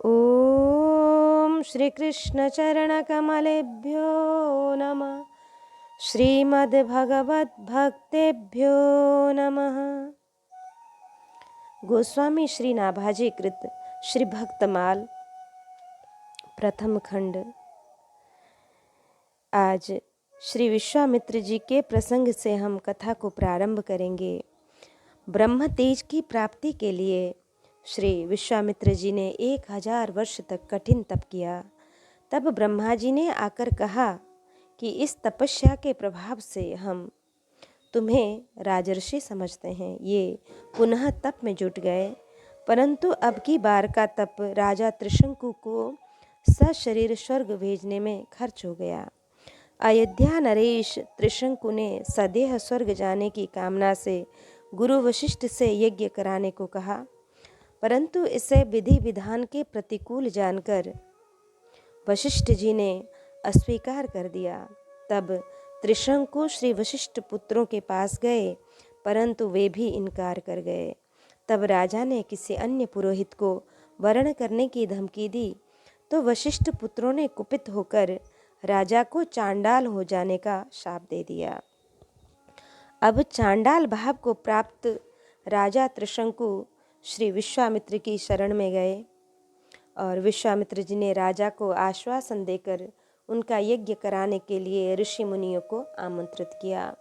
ॐ श्रीकृष्णचरणकमलेभ्यो नमः। श्रीमद्भगवद्भक्तेभ्यो नमः। गोस्वामी श्री नाभाजी कृत श्री भक्तमाल प्रथम खंड। आज श्री विश्वामित्र जी के प्रसंग से हम कथा को प्रारंभ करेंगे। ब्रह्म तेज की प्राप्ति के लिए श्री विश्वामित्र जी ने 1000 वर्ष तक कठिन तप किया। तब ब्रह्मा जी ने आकर कहा कि इस तपस्या के प्रभाव से हम तुम्हें राजर्षि समझते हैं। ये पुनः तप में जुट गए, परंतु अब की बार का तप राजा त्रिशंकु को सशरीर स्वर्ग भेजने में खर्च हो गया। अयोध्या नरेश त्रिशंकु ने सदेह स्वर्ग जाने की कामना से गुरु वशिष्ठ से यज्ञ कराने को कहा, परंतु इसे विधि विधान के प्रतिकूल जानकर वशिष्ठ जी ने अस्वीकार कर दिया। तब त्रिशंकु श्री वशिष्ठ पुत्रों के पास गए, परंतु वे भी इनकार कर गए। तब राजा ने किसी अन्य पुरोहित को वरण करने की धमकी दी, तो वशिष्ठ पुत्रों ने कुपित होकर राजा को चांडाल हो जाने का शाप दे दिया। अब चांडाल भाव को प्राप्त राजा त्रिशंकु श्री विश्वामित्र की शरण में गए और विश्वामित्र जी ने राजा को आश्वासन देकर उनका यज्ञ कराने के लिए ऋषि मुनियों को आमंत्रित किया।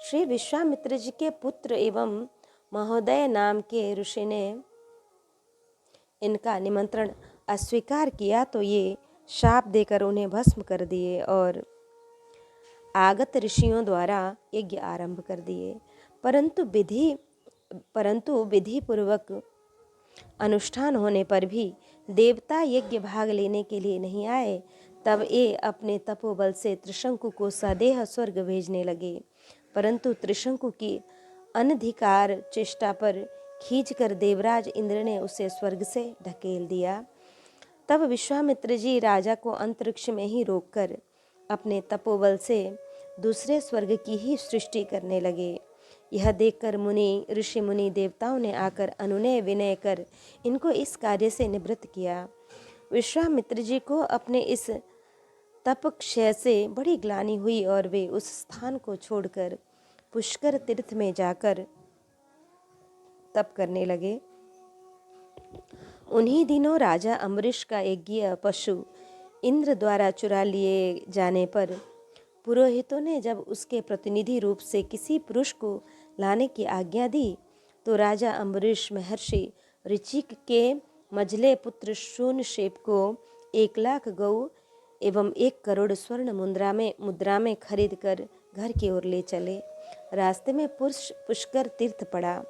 श्री विश्वामित्र जी के पुत्र एवं महोदय नाम के ऋषि ने इनका निमंत्रण अस्वीकार किया, तो ये शाप देकर उन्हें भस्म कर दिए और आगत ऋषियों द्वारा यज्ञ आरंभ कर दिए। परंतु विधि पूर्वक अनुष्ठान होने पर भी देवता यज्ञ भाग लेने के लिए नहीं आए। तब ये अपने तपोबल से त्रिशंकु को सदेह स्वर्ग भेजने लगे, परंतु त्रिशंकु की अनधिकार चेष्टा पर खींचकर देवराज इंद्र ने उसे स्वर्ग से ढकेल दिया। तब विश्वामित्र जी राजा को अंतरिक्ष में ही रोककर अपने तपोबल से दूसरे स्वर्ग की ही सृष्टि करने लगे। यह देखकर ऋषि मुनि देवताओं ने आकर अनुनय विनय कर इनको इस कार्य से निवृत्त किया। विश्वामित्र जी को अपने इस तप क्षय से बड़ी ग्लानि हुई और वे उस स्थान को छोड़कर पुष्कर तीर्थ में जाकर तप करने लगे। उन्हीं दिनों राजा अम्बरीश का यज्ञ पशु इंद्र द्वारा चुरा लिए जाने पर पुरोहितों ने जब उसके प्रतिनिधि रूप से किसी पुरुष को लाने की आज्ञा दी, तो राजा अम्बरीश महर्षि ऋचिक के मझले पुत्र शूनशेप को 1,00,000 गौ एवं 1 करोड़ स्वर्ण मुद्रा में खरीद कर घर की ओर ले चले। रास्ते में पुष्कर तीर्थ पड़ा।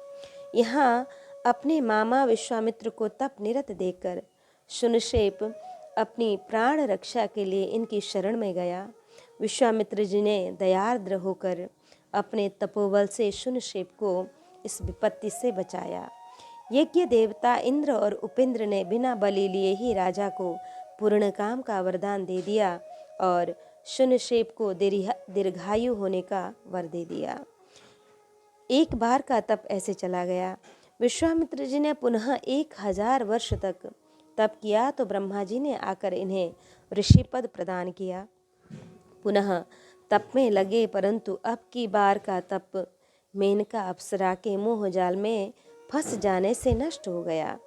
यहाँ अपने मामा विश्वामित्र को तप निरत देखकर शूनशेप अपनी प्राण रक्षा के लिए इनकी शरण में गया। विश्वामित्र जी ने दयार्द्र होकर अपने तपोबल से शूनशेप को इस विपत्ति से बचाया। यज्ञ देवता इंद्र और उपेंद्र ने बिना बलि लिए ही राजा को पूर्ण काम का वरदान दे दिया और शूनशेप को दीर्घायु होने का वर दे दिया। एक बार का तप ऐसे चला गया। विश्वामित्र जी ने पुनः 1000 वर्ष तक तप किया, तो ब्रह्मा जी ने आकर इन्हें ऋषि पद प्रदान किया। पुनः तप में लगे, परंतु अब की बार का तप मेनका अप्सरा के मोह जाल में फंस जाने से नष्ट हो गया।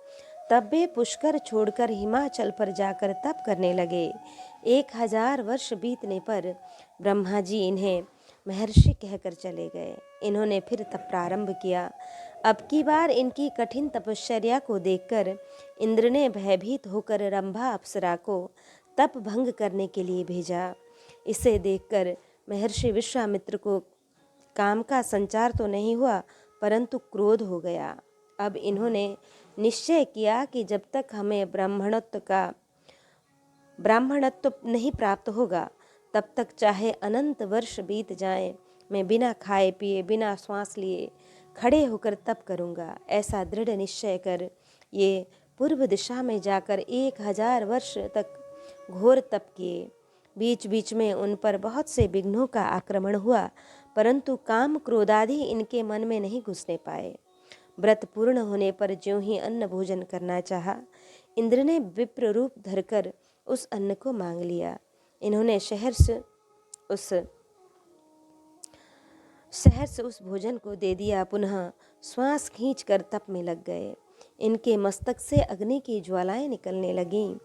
तब वे पुष्कर छोड़कर हिमाचल पर जाकर तप करने लगे। 1000 वर्ष बीतने पर ब्रह्मा जी इन्हें महर्षि कहकर चले गए। इन्होंने फिर तप प्रारंभ किया। अब की बार इनकी कठिन तपश्चर्या को देखकर इंद्र ने भयभीत होकर रंभा अप्सरा को तप भंग करने के लिए भेजा। इसे देखकर महर्षि विश्वामित्र को काम का संचार तो नहीं हुआ, परंतु क्रोध हो गया। अब इन्होंने निश्चय किया कि जब तक हमें ब्राह्मणत्व नहीं प्राप्त होगा, तब तक चाहे अनंत वर्ष बीत जाएं, मैं बिना खाए पिए बिना श्वास लिए खड़े होकर तप करूँगा। ऐसा दृढ़ निश्चय कर ये पूर्व दिशा में जाकर 1000 वर्ष तक घोर तप किए। बीच बीच में उन पर बहुत से विघ्नों का आक्रमण हुआ, परंतु काम क्रोधादि इनके मन में नहीं घुसने पाए। व्रत पूर्ण होने पर ज्यों ही अन्न भोजन करना चाहा, इंद्र ने विप्र रूप धरकर उस अन्न को मांग लिया। इन्होंने सहर्ष उस भोजन को दे दिया। पुनः श्वास खींचकर तप में लग गए। इनके मस्तक से अग्नि की ज्वालाएं निकलने लगीं।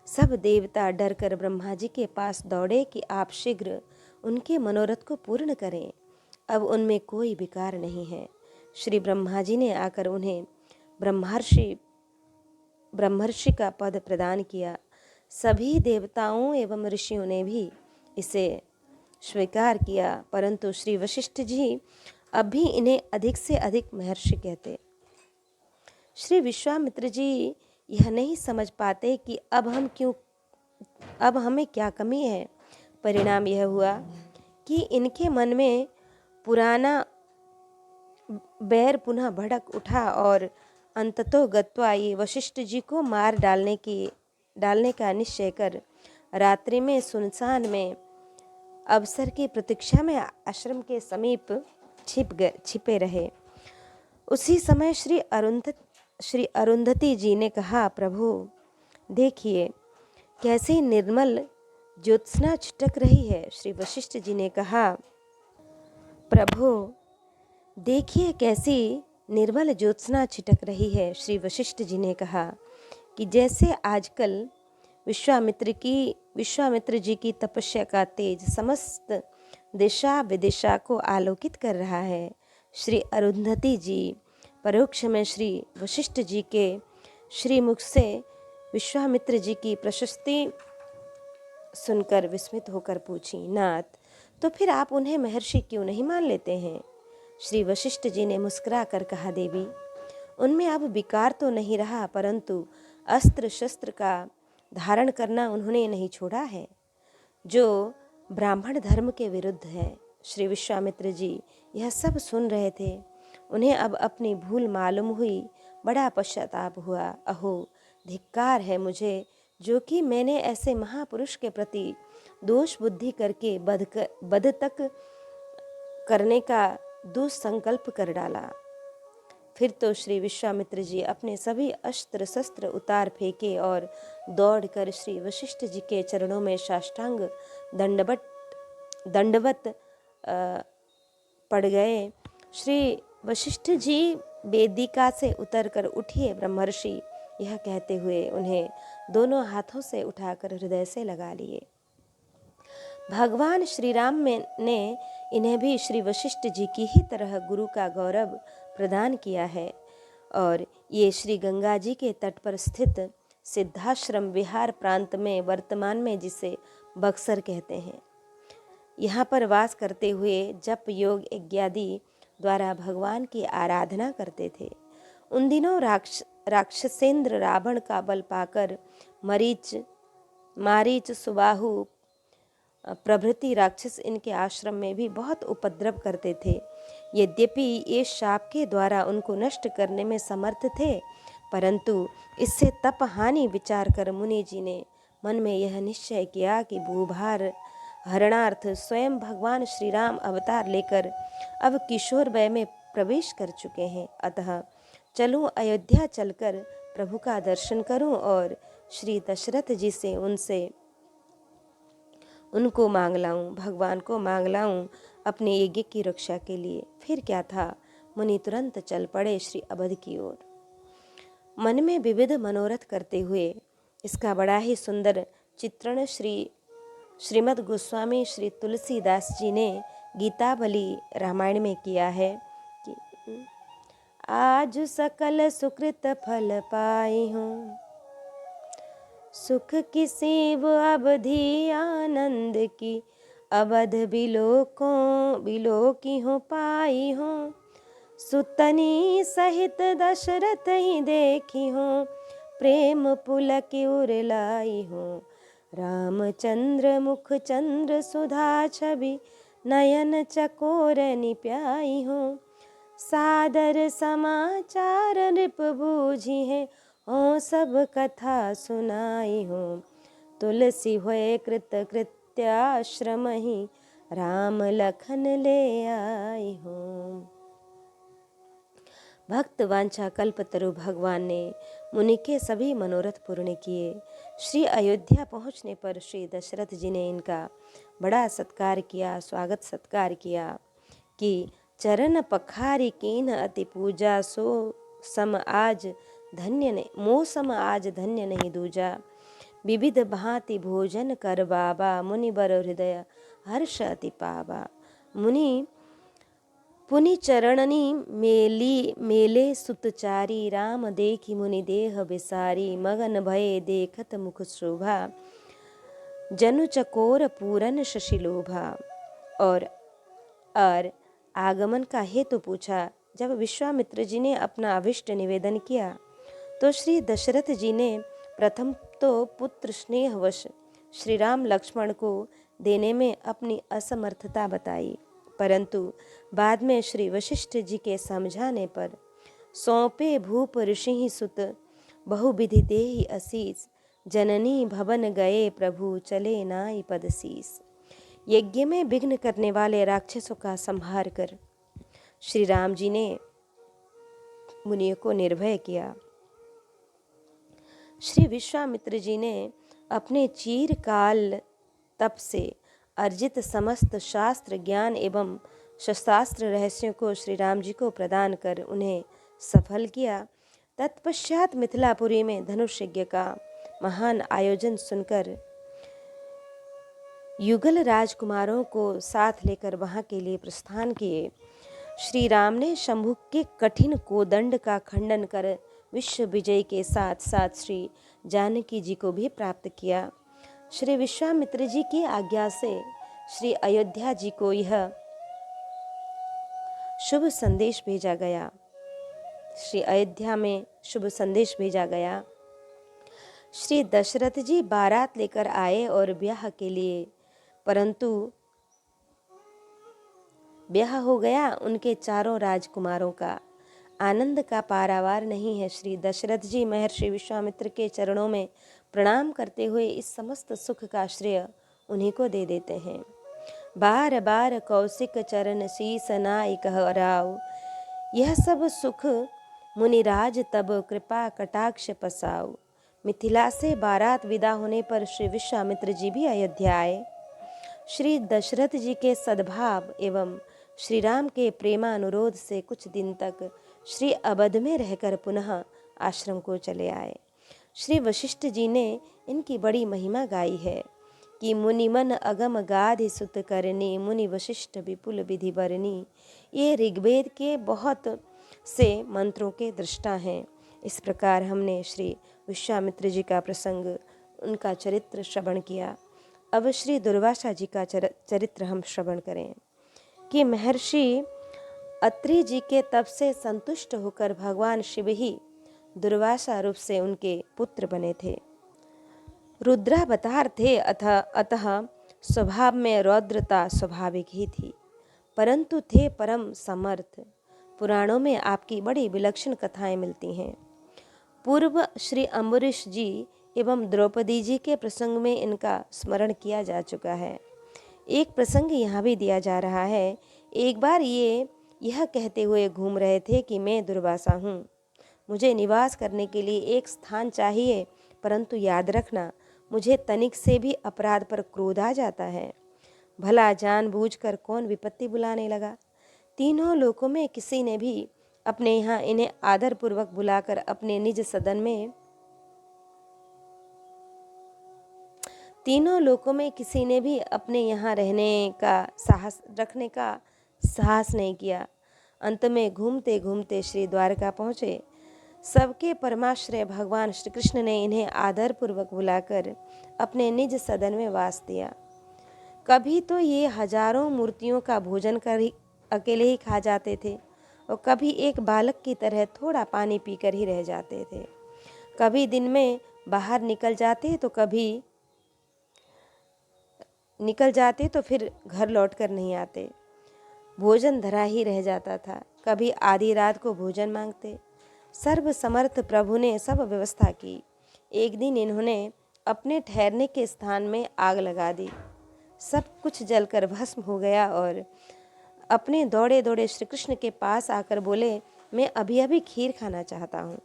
सब देवता डरकर ब्रह्मा जी के पास दौड़े कि आप शीघ्र उनके मनोरथ को पूर्ण करें। अब उनमें कोई विकार नहीं है। श्री ब्रह्मा जी ने आकर उन्हें ब्रह्मर्षि का पद प्रदान किया। सभी देवताओं एवं ऋषियों ने भी इसे स्वीकार किया, परंतु श्री वशिष्ठ जी अब भी इन्हें अधिक से अधिक महर्षि कहते। श्री विश्वामित्र जी यह नहीं समझ पाते कि अब हमें क्या कमी है। परिणाम यह हुआ कि इनके मन में पुराना बैर पुनः भड़क उठा और अंततो गत्वा ये वशिष्ठ जी को मार डालने का निश्चय कर रात्रि में सुनसान में अवसर की प्रतीक्षा में आश्रम के समीप छिपे रहे। उसी समय श्री अरुंधति जी ने कहा, प्रभु देखिए कैसी निर्मल ज्योत्सना छिटक रही है। श्री वशिष्ठ जी ने कहा, प्रभु देखिए कैसी निर्मल ज्योत्सना छिटक रही है। श्री वशिष्ठ जी ने कहा कि जैसे आजकल विश्वामित्र जी की तपस्या का तेज समस्त दिशा विदिशा को आलोकित कर रहा है। श्री अरुंधति जी परोक्ष में श्री वशिष्ठ जी के श्री मुख से विश्वामित्र जी की प्रशस्ति सुनकर विस्मित होकर पूछी, नाथ, तो फिर आप उन्हें महर्षि क्यों नहीं मान लेते हैं? श्री वशिष्ठ जी ने मुस्कुरा कर कहा, देवी, उनमें अब विकार तो नहीं रहा, परंतु अस्त्र शस्त्र का धारण करना उन्होंने नहीं छोड़ा है, जो ब्राह्मण धर्म के विरुद्ध है। श्री विश्वामित्र जी यह सब सुन रहे थे। उन्हें अब अपनी भूल मालूम हुई। बड़ा पश्चाताप हुआ। अहो, धिक्कार है मुझे जो कि मैंने ऐसे महापुरुष के प्रति दोष बुद्धि करके बध तक करने का दुस्संकल्प कर डाला। फिर तो श्री विश्वामित्र जी अपने सभी अस्त्र शस्त्र उतार फेंके और दौड़कर श्री वशिष्ठ जी के चरणों में साष्टांग दंडवत पड़ गए। श्री वशिष्ठ जी वेदिका से उतरकर उठिए ब्रह्मर्षि, यह कहते हुए उन्हें दोनों हाथों से उठाकर हृदय से लगा लिए। भगवान श्री राम ने इन्हें भी श्री वशिष्ठ जी की ही तरह गुरु का गौरव प्रदान किया है और ये श्री गंगा जी के तट पर स्थित सिद्धाश्रम विहार प्रांत में वर्तमान में जिसे बक्सर कहते हैं, यहाँ पर वास करते हुए जप योग इत्यादि द्वारा भगवान की आराधना करते थे। उन दिनों राक्षसेंद्र रावण का बल पाकर मारीच सुबाहु प्रभृति राक्षस इनके आश्रम में भी बहुत उपद्रव करते थे। यद्यपि ये शाप के द्वारा उनको नष्ट करने में समर्थ थे, परंतु इससे तप हानि विचार कर मुनि जी ने मन में यह निश्चय किया कि भूभार हरणार्थ स्वयं भगवान श्री राम अवतार लेकर अब किशोर वय में प्रवेश कर चुके हैं। अतः चलूं अयोध्या चलकर प्रभु का दर्शन करूं और श्री दशरथ जी से उनको मांग लाऊं, भगवान को मांग लाऊं अपने यज्ञ की रक्षा के लिए। फिर क्या था, मुनि तुरंत चल पड़े श्री अवध की ओर। मन में विविध मनोरथ करते हुए इसका बड़ा ही सुंदर चित्रण श्रीमद् गोस्वामी श्री तुलसीदास जी ने गीतावली रामायण में किया है कि आज सकल सुकृत फल पाई हूँ, सुख की सेव अवधि आनंद की, अवध बिलो की हो पाई हो, सुतनी सहित दशरथ ही देखी हो, प्रेम पुलक उरलाई हो, रामचंद्र मुख चंद्र सुधा छवि, नयन चकोर निप्याई हो, सादर समाचार नृप बूझी है, हो सब कथा सुनाई हो, तुलसी होए कृत कृत्याश्रम ही, राम लखन ले आई हो। भक्त वांछा कल्पतरु भगवान ने मुनि के सभी मनोरथ पूर्ण किए। श्री अयोध्या पहुँचने पर श्री दशरथ जी ने इनका बड़ा सत्कार किया, स्वागत सत्कार किया कि चरण पखारी कीन अति पूजा, सो सम आज धन्य ने मोह सम आज धन्य नहीं दूजा। विविध भांति भोजन कर बाबा, मुनि बर हृदय हर्ष अति पावा। मुनि पुनि चरणनी मेले सुतचारी, राम देखी मुनि देह बिसारी, मगन भये देखत मुख शोभा, जनु चकोर पूरन शशिलोभा। और आगमन का हेतु पूछा। जब विश्वामित्र जी ने अपना अभिष्ट निवेदन किया तो श्री दशरथ जी ने प्रथम तो पुत्र स्नेहवश श्री राम लक्ष्मण को देने में अपनी असमर्थता बताई, परंतु बाद में श्री वशिष्ठ जी के समझाने पर सौंपे भूप ऋषि सुत, बहुविधि देहि असीस, जननी भवन गए प्रभु चले नाई पदसीस। यज्ञ में विघ्न करने वाले राक्षसों का संहार कर श्री राम जी ने मुनियों को निर्भय किया। श्री विश्वामित्र जी ने अपने चीरकाल तप से अर्जित समस्त शास्त्र ज्ञान एवं शस्त्रास्त्र रहस्यों को श्री राम जी को प्रदान कर उन्हें सफल किया। तत्पश्चात मिथिलापुरी में धनुष यज्ञ का महान आयोजन सुनकर युगल राजकुमारों को साथ लेकर वहां के लिए प्रस्थान किए। श्री राम ने शंभु के कठिन कोदंड का खंडन कर विश्व विजय के साथ साथ श्री जानकी जी को भी प्राप्त किया। श्री विश्वामित्र जी की आज्ञा से श्री अयोध्या जी को यह शुभ संदेश भेजा गया। श्री अयोध्या में शुभ संदेश भेजा गया। श्री दशरथ जी बारात लेकर आए और ब्याह के लिए, परंतु ब्याह हो गया उनके चारों राजकुमारों का। आनंद का पारावार नहीं है। श्री दशरथ जी महर्षि विश्वामित्र के चरणों में प्रणाम करते हुए इस समस्त सुख का श्रेय उन्हीं को दे देते हैं। बार बार कौशिक चरण शीस नाई कहराव, यह सब सुख मुनिराज तब कृपा कटाक्ष पसाओ। मिथिला से बारात विदा होने पर श्री विश्वामित्र जी भी अयोध्या आए। श्री दशरथ जी के सद्भाव एवं श्री राम के प्रेमानुरोध से कुछ दिन तक श्री अवध में रहकर पुनः आश्रम को चले आए। श्री वशिष्ठ जी ने इनकी बड़ी महिमा गाई है कि मुनि मन अगम गाधि सुत करनी, मुनि वशिष्ठ विपुल विधि बरनी। ये ऋग्वेद के बहुत से मंत्रों के दृष्टा हैं। इस प्रकार हमने श्री विश्वामित्र जी का प्रसंग, उनका चरित्र श्रवण किया। अब श्री दुर्वासा जी का चरित्र हम श्रवण करें कि महर्षि अत्रि जी के तप से संतुष्ट होकर भगवान शिव ही दुर्वासा रूप से उनके पुत्र बने थे। रुद्रावतार थे, अतः स्वभाव में रौद्रता स्वाभाविक ही थी, परंतु थे परम समर्थ। पुराणों में आपकी बड़ी विलक्षण कथाएं मिलती हैं। पूर्व श्री अम्बरीश जी एवं द्रौपदी जी के प्रसंग में इनका स्मरण किया जा चुका है। एक प्रसंग यहाँ भी दिया जा रहा है। एक बार ये यह कहते हुए घूम रहे थे कि मैं दुर्वासा हूँ, मुझे निवास करने के लिए एक स्थान चाहिए, परंतु याद रखना मुझे तनिक से भी अपराध पर क्रोध आ जाता है। भला जानबूझकर कौन विपत्ति बुलाने लगा। तीनों लोकों में किसी ने भी अपने यहाँ इन्हें आदरपूर्वक बुलाकर अपने निज सदन में तीनों लोकों में किसी ने भी अपने यहाँ रखने का साहस नहीं किया। अंत में घूमते घूमते श्री द्वारका पहुँचे। सबके परमाश्रय भगवान श्री कृष्ण ने इन्हें आदरपूर्वक बुलाकर अपने निज सदन में वास दिया। कभी तो ये हजारों मूर्तियों का भोजन कर ही अकेले ही खा जाते थे और कभी एक बालक की तरह थोड़ा पानी पीकर ही रह जाते थे। कभी दिन में बाहर निकल जाते तो फिर घर लौटकर नहीं आते। भोजन धरा ही रह जाता था। कभी आधी रात को भोजन मांगते। सर्वसमर्थ प्रभु ने सब व्यवस्था की। एक दिन इन्होंने अपने ठहरने के स्थान में आग लगा दी। सब कुछ जलकर भस्म हो गया और अपने दौड़े दौड़े श्री कृष्ण के पास आकर बोले, मैं अभी अभी खीर खाना चाहता हूँ।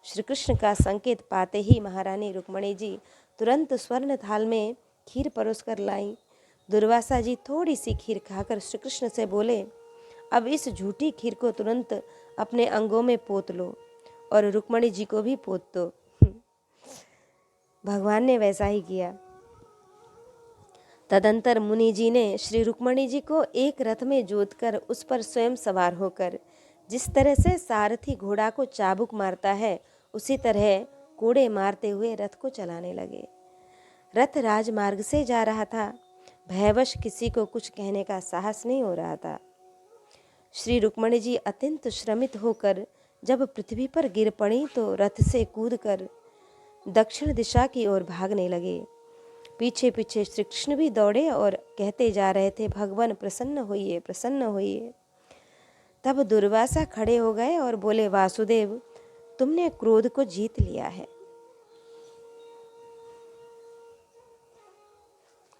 श्री कृष्ण का संकेत पाते ही महारानी रुक्मणी जी तुरंत स्वर्ण थाल में खीर परोस कर लाई। दुर्वासा जी थोड़ी सी खीर खाकर श्री कृष्ण से बोले, अब इस झूठी खीर को तुरंत अपने अंगों में पोत लो और रुक्मणी जी को भी पोत दो। भगवान ने वैसा ही किया। तदंतर मुनि जी ने श्री रुक्मणी जी को एक रथ में जोतकर उस पर स्वयं सवार होकर, जिस तरह से सारथी घोड़ा को चाबुक मारता है, उसी तरह कोड़े मारते हुए रथ को चलाने लगे। रथ राजमार्ग से जा रहा था। भयवश किसी को कुछ कहने का साहस नहीं हो रहा था। श्री रुक्मणी जी अत्यंत श्रमित होकर जब पृथ्वी पर गिर पड़ी तो रथ से कूदकर दक्षिण दिशा की ओर भागने लगे। पीछे पीछे श्री कृष्ण भी दौड़े और कहते जा रहे थे, भगवान प्रसन्न होइए, प्रसन्न होइए। तब दुर्वासा खड़े हो गए और बोले, वासुदेव, तुमने क्रोध को जीत लिया है।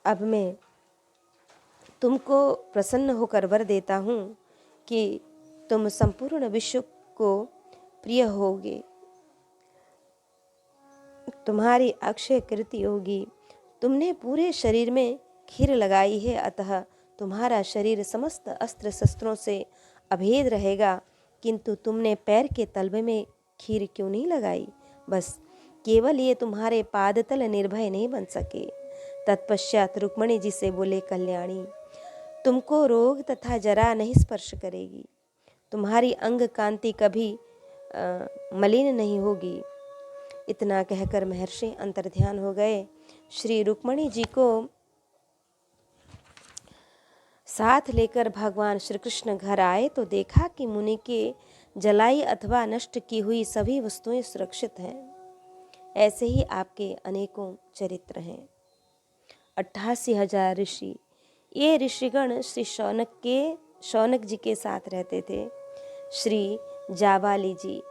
अब मैं तुमको प्रसन्न होकर वर देता हूँ कि तुम संपूर्ण विश्व को प्रिय होगे, तुम्हारी अक्षय कृति होगी। तुमने पूरे शरीर में खीर लगाई है, अतः तुम्हारा शरीर समस्त अस्त्र शस्त्रों से अभेद रहेगा, किंतु तुमने पैर के तलवे में खीर क्यों नहीं लगाई? बस केवल ये तुम्हारे पादतल निर्भय नहीं बन सके। तत्पश्चात रुक्मणी जी से बोले, कल्याणी, तुमको रोग तथा जरा नहीं स्पर्श करेगी, तुम्हारी अंग कांति कभी मलिन नहीं होगी। इतना कहकर महर्षि अंतर्ध्यान हो गए। श्री रुक्मणी जी को साथ लेकर भगवान श्री कृष्ण घर आए तो देखा कि मुनि के जलाई अथवा नष्ट की हुई सभी वस्तुएं सुरक्षित हैं। ऐसे ही आपके अनेकों चरित्र हैं। 88,000 ऋषि, ये ऋषिगण श्री शौनक जी के साथ रहते थे। श्री जाबाली जी,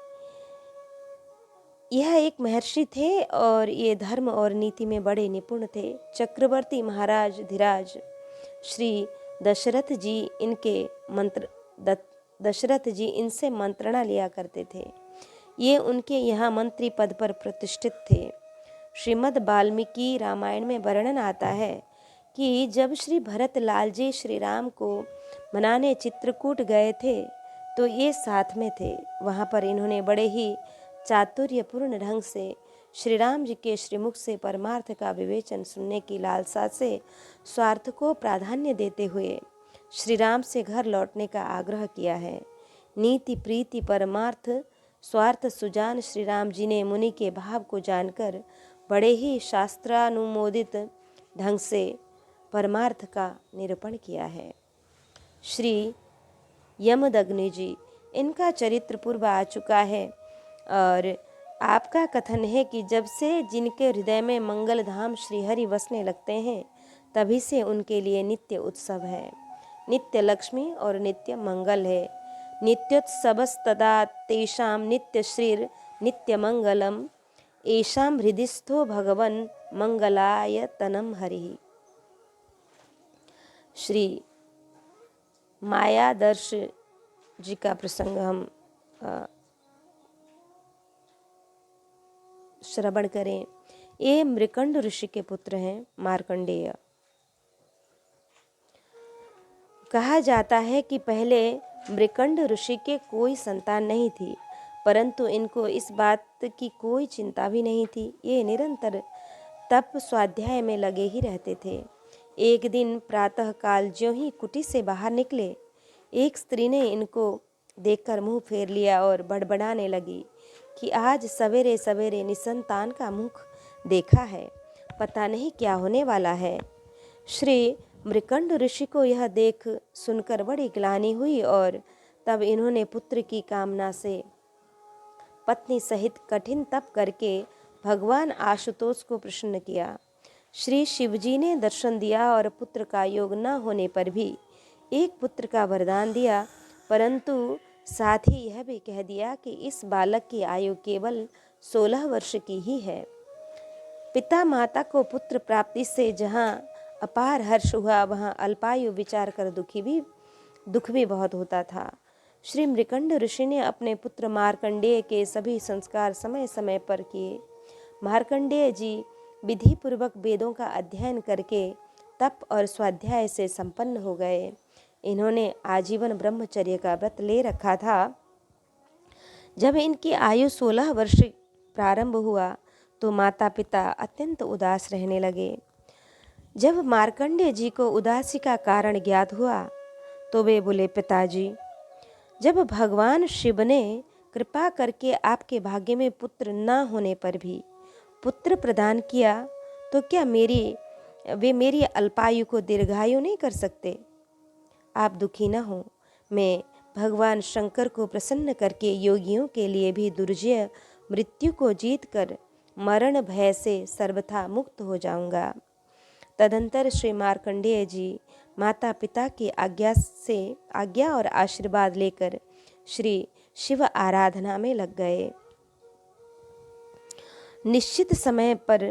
यह एक महर्षि थे और ये धर्म और नीति में बड़े निपुण थे। चक्रवर्ती महाराज धीराज, श्री दशरथ जी इनसे मंत्रणा लिया करते थे। ये उनके यहाँ मंत्री पद पर प्रतिष्ठित थे। श्रीमद् वाल्मीकि रामायण में वर्णन आता है कि जब श्री भरत लाल जी श्री राम को मनाने चित्रकूट गए थे तो ये साथ में थे। वहाँ पर इन्होंने बड़े ही चातुर्यपूर्ण ढंग से श्री राम जी के श्रीमुख से परमार्थ का विवेचन सुनने की लालसा से स्वार्थ को प्राधान्य देते हुए श्री राम से घर लौटने का आग्रह किया है। नीति प्रीति परमार्थ स्वार्थ सुजान श्री राम जी ने मुनि के भाव को जानकर बड़े ही शास्त्रानुमोदित ढंग से परमार्थ का निरूपण किया है। श्री यमदग्नि जी, इनका चरित्र पूर्व आ चुका है और आपका कथन है कि जब से जिनके हृदय में मंगल धाम श्रीहरि बसने लगते हैं तभी से उनके लिए नित्य उत्सव है, नित्य लक्ष्मी और नित्य मंगल है। नित्योत्सवस्तदा तेषां नित्य श्रीर नित्य मंगलम एषां हृदिस्थो भगवन् मंगलायतनम हरिः। श्री मायादर्श जी का प्रसंग हम श्रवण करें। ये मृकंड ऋषि के पुत्र हैं, मार्कंडेय। कहा जाता है कि पहले मृकंड ऋषि के कोई संतान नहीं थी, परंतु इनको इस बात की कोई चिंता भी नहीं थी। ये निरंतर तप स्वाध्याय में लगे ही रहते थे। एक दिन प्रातः काल ज्यों ही कुटी से बाहर निकले, एक स्त्री ने इनको देखकर मुंह फेर लिया और बड़बड़ाने लगी कि आज सवेरे सवेरे निसंतान का मुख देखा है, पता नहीं क्या होने वाला है। श्री मृकंड ऋषि को यह देख सुनकर बड़ी ग्लानि हुई और तब इन्होंने पुत्र की कामना से पत्नी सहित कठिन तप करके भगवान आशुतोष को प्रसन्न किया। श्री शिवजी ने दर्शन दिया और पुत्र का योग न होने पर भी एक पुत्र का वरदान दिया, परंतु साथ ही यह भी कह दिया कि इस बालक की आयु केवल 16 वर्ष की ही है। पिता माता को पुत्र प्राप्ति से जहाँ अपार हर्ष हुआ, वहाँ अल्पायु विचार कर दुख भी बहुत होता था। श्री मृकंड ऋषि ने अपने पुत्र मार्कंडेय के सभी संस्कार समय समय पर किए। मार्कंडेय जी विधि पूर्वक वेदों का अध्ययन करके तप और स्वाध्याय से संपन्न हो गए। इन्होंने आजीवन ब्रह्मचर्य का व्रत ले रखा था। जब इनकी आयु 16 वर्ष प्रारंभ हुआ तो माता पिता अत्यंत उदास रहने लगे। जब मार्कंडेय जी को उदासी का कारण ज्ञात हुआ तो वे बोले, पिताजी, जब भगवान शिव ने कृपा करके आपके भाग्य में पुत्र न होने पर भी पुत्र प्रदान किया तो क्या वे मेरी अल्पायु को दीर्घायु नहीं कर सकते? आप दुखी न हो, मैं भगवान शंकर को प्रसन्न करके योगियों के लिए भी दुर्जय मृत्यु को जीतकर मरण भय से सर्वथा मुक्त हो जाऊंगा। तदंतर श्री मार्कंडेय जी माता पिता की आज्ञा और आशीर्वाद लेकर श्री शिव आराधना में लग गए। निश्चित समय पर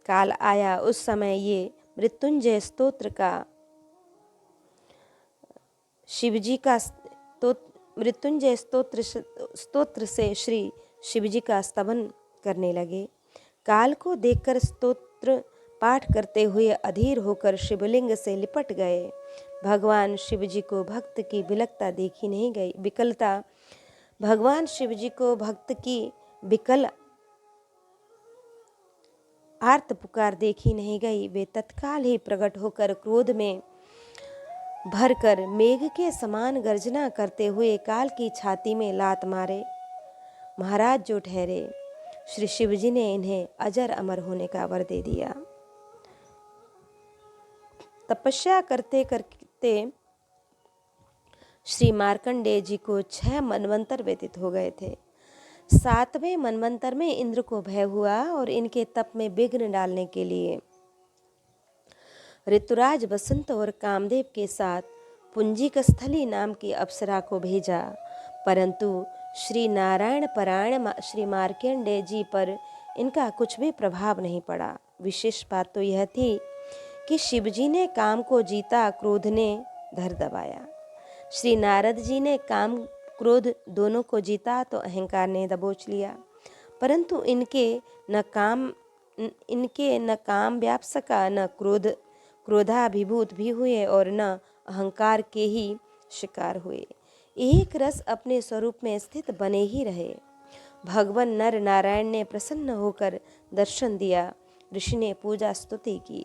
काल आया, उस समय ये मृत्युंजय स्तोत्र का शिवजी का मृत्युंजय स्तोत्र से श्री शिवजी का स्तवन करने लगे। काल को देखकर स्तोत्र पाठ करते हुए अधीर होकर शिवलिंग से लिपट गए। भगवान शिवजी को भक्त की भगवान शिवजी को भक्त की विकल आर्त पुकार देखी नहीं गई। वे तत्काल ही प्रकट होकर क्रोध में भरकर मेघ के समान गर्जना करते हुए काल की छाती में लात मारे। महाराज जो ठहरे, श्री शिवजी ने इन्हें अजर अमर होने का वर दे दिया। तपस्या करते करते श्री मार्कंडेय जी को 6 मनवंतर व्यतीत हो गए थे। 7वें मनवंतर में इंद्र को भय हुआ और इनके तप में विघ्न डालने के लिए ऋतुराज बसंत और कामदेव के साथ पुंजिक स्थली नाम की अप्सरा को भेजा, परंतु श्री नारायण परायण श्री मार्कंडेय जी पर इनका कुछ भी प्रभाव नहीं पड़ा। विशेष बात तो यह थी कि शिवजी ने काम को जीता, क्रोध ने धर दबाया। श्री नारद जी ने काम क्रोध दोनों को जीता तो अहंकार ने दबोच लिया, परंतु इनके न काम व्यापसका, न क्रोधाभिभूत भी हुए और न अहंकार के ही शिकार हुए। एक रस अपने स्वरूप में स्थित बने ही रहे। भगवान नर नारायण ने प्रसन्न होकर दर्शन दिया। ऋषि ने पूजा स्तुति की।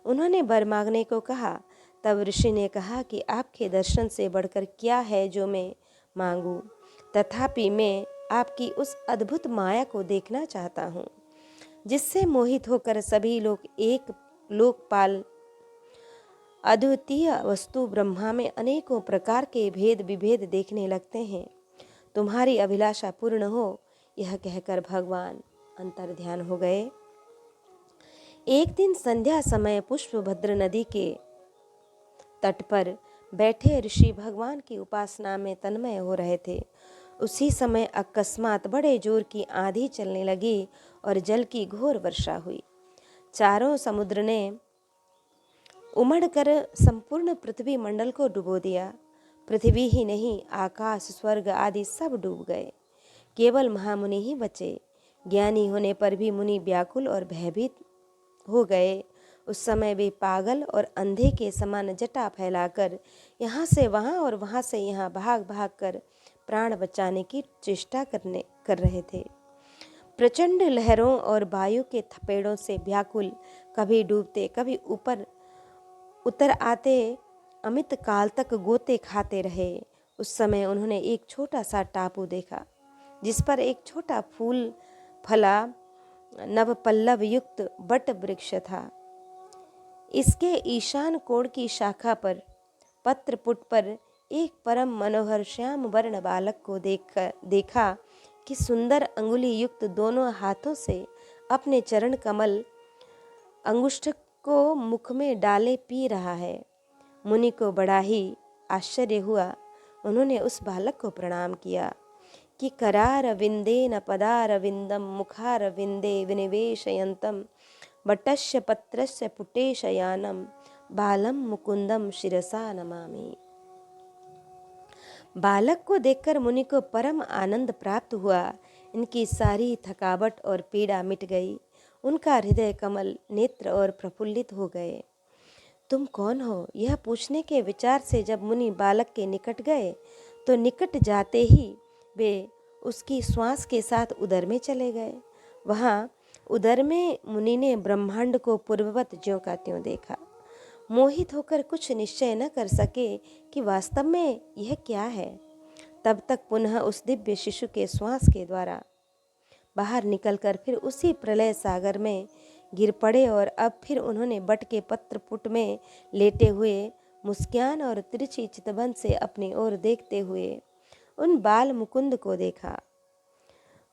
उन्होंने वर मांगने को कहा। तब ऋषि ने कहा कि आपके दर्शन से बढ़कर क्या है जो मैं मांगूं, तथापि मैं आपकी उस अद्भुत माया को देखना चाहता हूँ जिससे मोहित होकर सभी लोग एक लोकपाल अद्वितीय वस्तु ब्रह्मा में अनेकों प्रकार के भेद विभेद देखने लगते हैं। तुम्हारी अभिलाषा पूर्ण हो, यह कहकर भगवान अंतर्ध्यान हो गए। एक दिन संध्या समय पुष्पभद्र नदी के तट पर बैठे ऋषि भगवान की उपासना में तन्मय हो रहे थे। उसी समय अकस्मात बड़े जोर की आंधी चलने लगी और जल की घोर वर्षा हुई। चारों समुद्र ने उमड़कर संपूर्ण पृथ्वी मंडल को डुबो दिया। पृथ्वी ही नहीं, आकाश, स्वर्ग आदि सब डूब गए। केवल महामुनि ही बचे। ज्ञानी होने पर भी मुनि व्याकुल और भयभीत हो गए। उस समय वे पागल और अंधे के समान जटा फैलाकर यहाँ से वहाँ और वहाँ से यहाँ भाग भाग कर प्राण बचाने की चेष्टा कर रहे थे। प्रचंड लहरों और वायु के थपेड़ों से व्याकुल, कभी डूबते कभी ऊपर उतर आते, अमित काल तक गोते खाते रहे। उस समय उन्होंने एक छोटा सा टापू देखा जिस पर एक छोटा फूल फला नवपल्लव युक्त बट वृक्ष था। इसके ईशान कोण की शाखा पर पत्रपुट पर एक परम मनोहर श्याम वर्ण बालक को देखा कि सुंदर अंगुली युक्त दोनों हाथों से अपने चरण कमल अंगुष्ठ को मुख में डाले पी रहा है। मुनि को बड़ा ही आश्चर्य हुआ। उन्होंने उस बालक को प्रणाम किया कि करारविंदेन पदारविंदम मुखारविंदे विनिवेशयंतम वटस्य पत्रस्य पुटेशयानम बालम मुकुंदम शिरसा नमामि। बालक को देखकर मुनि को परम आनंद प्राप्त हुआ। इनकी सारी थकावट और पीड़ा मिट गई। उनका हृदय कमल नेत्र और प्रफुल्लित हो गए। तुम कौन हो, यह पूछने के विचार से जब मुनि बालक के निकट गए तो निकट जाते ही वे उसकी श्वास के साथ उदर में चले गए। वहाँ उदर में मुनि ने ब्रह्मांड को पूर्ववत ज्यों का त्यों देखा। मोहित होकर कुछ निश्चय न कर सके कि वास्तव में यह क्या है। तब तक पुनः उस दिव्य शिशु के श्वास के द्वारा बाहर निकलकर फिर उसी प्रलय सागर में गिर पड़े और अब फिर उन्होंने बट के पत्र पुट में लेटे हुए मुस्कान और तिरछी चितवन से अपनी ओर देखते हुए उन बाल मुकुंद को देखा।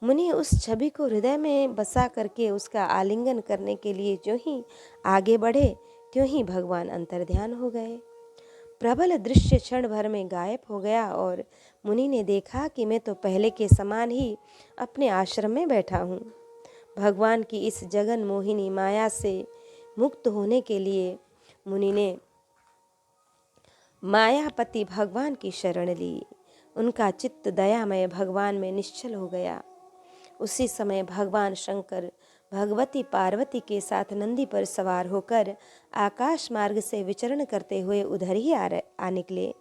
मुनि उस छवि को हृदय में बसा करके उसका आलिंगन करने के लिए जो ही आगे बढ़े त्यों ही भगवान अंतर्ध्यान हो गए। प्रबल दृश्य क्षण भर में गायब हो गया और मुनि ने देखा कि मैं तो पहले के समान ही अपने आश्रम में बैठा हूँ। भगवान की इस जगन मोहिनी माया से मुक्त होने के लिए मुनि ने मायापति भगवान की शरण ली। उनका चित्त दयामय भगवान में निश्चल हो गया। उसी समय भगवान शंकर भगवती पार्वती के साथ नंदी पर सवार होकर आकाश मार्ग से विचरण करते हुए उधर ही आ निकले।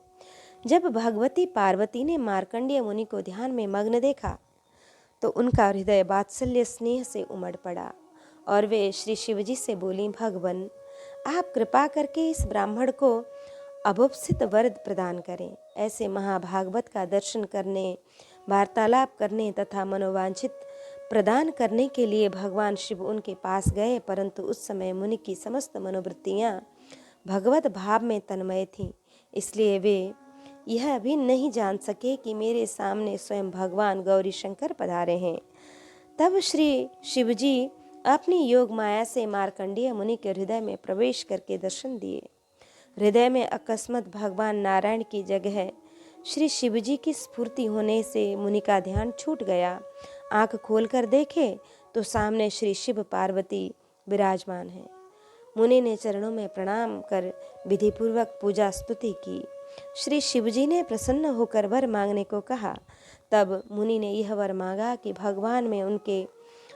जब भगवती पार्वती ने मार्कंडेय मुनि को ध्यान में मग्न देखा तो उनका हृदय वात्सल्य स्नेह से उमड़ पड़ा और वे श्री शिवजी से बोली, भगवन, आप कृपा करके इस ब्राह्मण को अभुप्सित वरद प्रदान करें। ऐसे महाभागवत का दर्शन करने, वार्तालाप करने तथा मनोवांछित प्रदान करने के लिए भगवान शिव उनके पास गए, परंतु उस समय मुनि की समस्त मनोवृत्तियाँ भगवत भाव में तन्मय थीं। इसलिए वे यह भी नहीं जान सके कि मेरे सामने स्वयं भगवान गौरी शंकर पधारे हैं। तब श्री शिवजी अपनी योग माया से मार्कंडेय मुनि के हृदय में प्रवेश करके दर्शन दिए। हृदय में अकस्मात भगवान नारायण की जगह श्री शिवजी की स्फूर्ति होने से मुनि का ध्यान छूट गया। आंख खोलकर देखे तो सामने श्री शिव पार्वती विराजमान है। मुनि ने चरणों में प्रणाम कर विधिपूर्वक पूजा स्तुति की। श्री शिवजी ने प्रसन्न होकर वर मांगने को कहा। तब मुनि ने यह वर मांगा कि भगवान में, उनके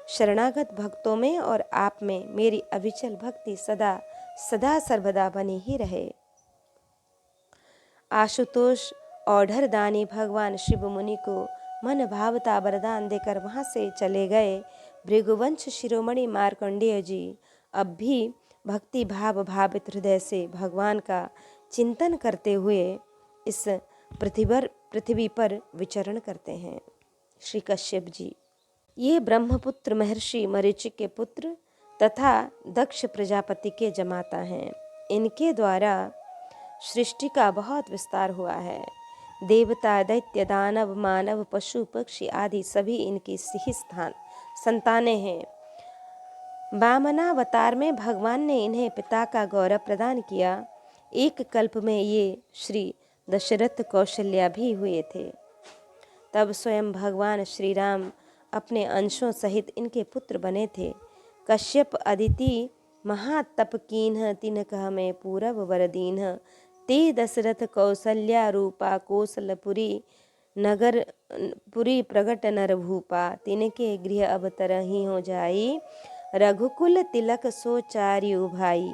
शरणागत भक्तों में और आप में मेरी अविचल भक्ति सदा सदा सर्वदा बनी ही रहे। आशुतोष औढ़र दानी भगवान शिव मुनि को मन भावता वरदान देकर वहां से चले गए। भृगुवंश शिरोमणि मार्कंडेय जी अब भी भक्ति भाव भावित हृदय से भगवान का चिंतन करते हुए इस पृथ्वी पर विचरण करते हैं। श्री कश्यप जी ये ब्रह्मपुत्र महर्षि मरीचि के पुत्र तथा दक्ष प्रजापति के जमाता हैं। इनके द्वारा सृष्टि का बहुत विस्तार हुआ है। देवता, दैत्य, दानव, मानव, पशु, पक्षी आदि सभी इनकी ही संतानें हैं। वामनावतार में भगवान ने इन्हें पिता का गौरव प्रदान किया। एक कल्प में ये श्री दशरथ कौशल्या भी हुए थे। तब स्वयं भगवान श्री राम अपने अंशों सहित इनके पुत्र बने थे। कश्यप अदिति महातप कीन्ह तिनकह में पूरब वरदीन्ह ते दशरथ कौसल्या रूपा कौशलपुरी नगर पुरी प्रगट नर भूपा तिनके गृह अब तरही हो जाई रघुकुल तिलक सो चार्यु भाई।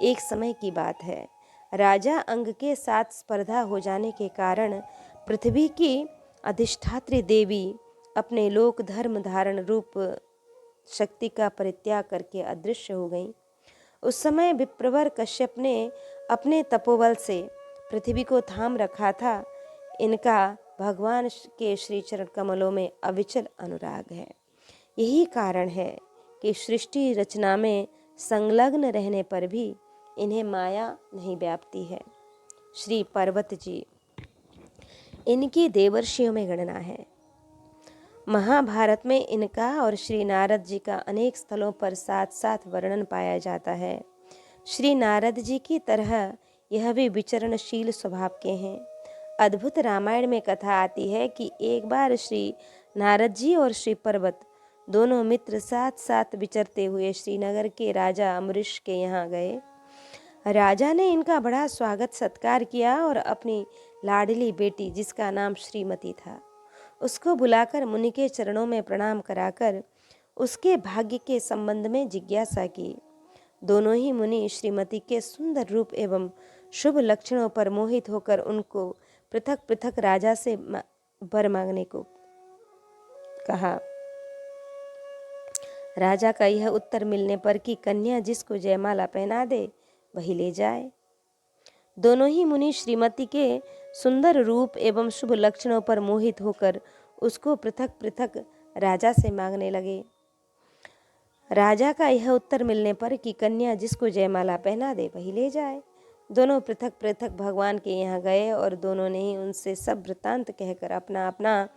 एक समय की बात है। राजा अंग के साथ स्पर्धा हो जाने के कारण पृथ्वी की अधिष्ठात्री देवी अपने लोक धर्म धारण रूप शक्ति का परित्याग करके अदृश्य हो गई। उस समय विप्रवर कश्यप ने अपने तपोबल से पृथ्वी को थाम रखा था। इनका भगवान के श्री चरण कमलों में अविचल अनुराग है। यही कारण है कि सृष्टि रचना में संलग्न रहने पर भी इन्हें माया नहीं व्यापती है। श्री पर्वत जी इनकी देवर्षियों में गणना है। महाभारत में इनका और श्री नारद जी का अनेक स्थलों पर साथ साथ वर्णन पाया जाता है। श्री नारद जी की तरह यह भी विचरणशील स्वभाव के हैं। अद्भुत रामायण में कथा आती है कि एक बार श्री नारद जी और श्री पर्वत दोनों मित्र साथ साथ विचरते हुए श्रीनगर के राजा अम्बरीश के यहाँ गए। राजा ने इनका बड़ा स्वागत सत्कार किया और अपनी लाडली बेटी जिसका नाम श्रीमती था, उसको बुलाकर मुनि के चरणों में प्रणाम कराकर उसके भाग्य के संबंध में जिज्ञासा की। दोनों ही मुनि श्रीमती के सुंदर रूप एवं शुभ लक्षणों पर मोहित होकर उनको पृथक पृथक राजा से वर मांगने को कहा। राजा का यह उत्तर मिलने पर कि कन्या जिसको जयमाला पहना दे वही ले जाए। दोनों ही मुनि श्रीमती के सुंदर रूप एवं शुभ लक्षणों पर मोहित होकर उसको पृथक पृथक राजा से मांगने लगे। राजा का यह उत्तर मिलने पर कि कन्या जिसको जयमाला पहना दे वही ले जाए। दोनों पृथक पृथक भगवान के यहाँ गए और दोनों ने ही उनसे सब वृत्तांत कहकर अपना अपना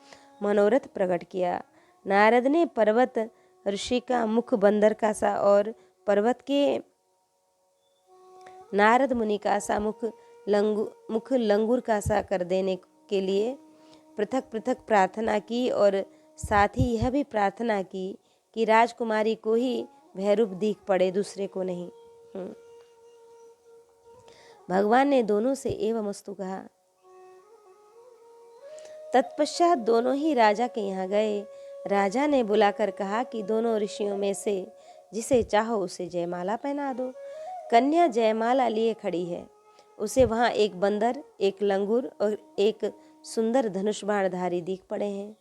मनोरथ प्रकट किया। नारद ने पर्वत ऋषि का मुख बंदर का सा और पर्वत के नारद मुनि का सा मुख लंगूर का सा कर देने के लिए पृथक पृथक प्रार्थना की और साथ ही यह भी प्रार्थना की कि राजकुमारी को ही भैरूप दिख पड़े, दूसरे को नहीं। भगवान ने दोनों से एवमस्तु कहा। तत्पश्चात दोनों ही राजा के यहाँ गए। राजा ने बुलाकर कहा कि दोनों ऋषियों में से जिसे चाहो उसे जयमाला पहना दो। कन्या जयमाला लिए खड़ी है, उसे वहाँ एक बंदर, एक लंगूर और एक सुंदर धनुष बाणधारी दिख पड़े हैं।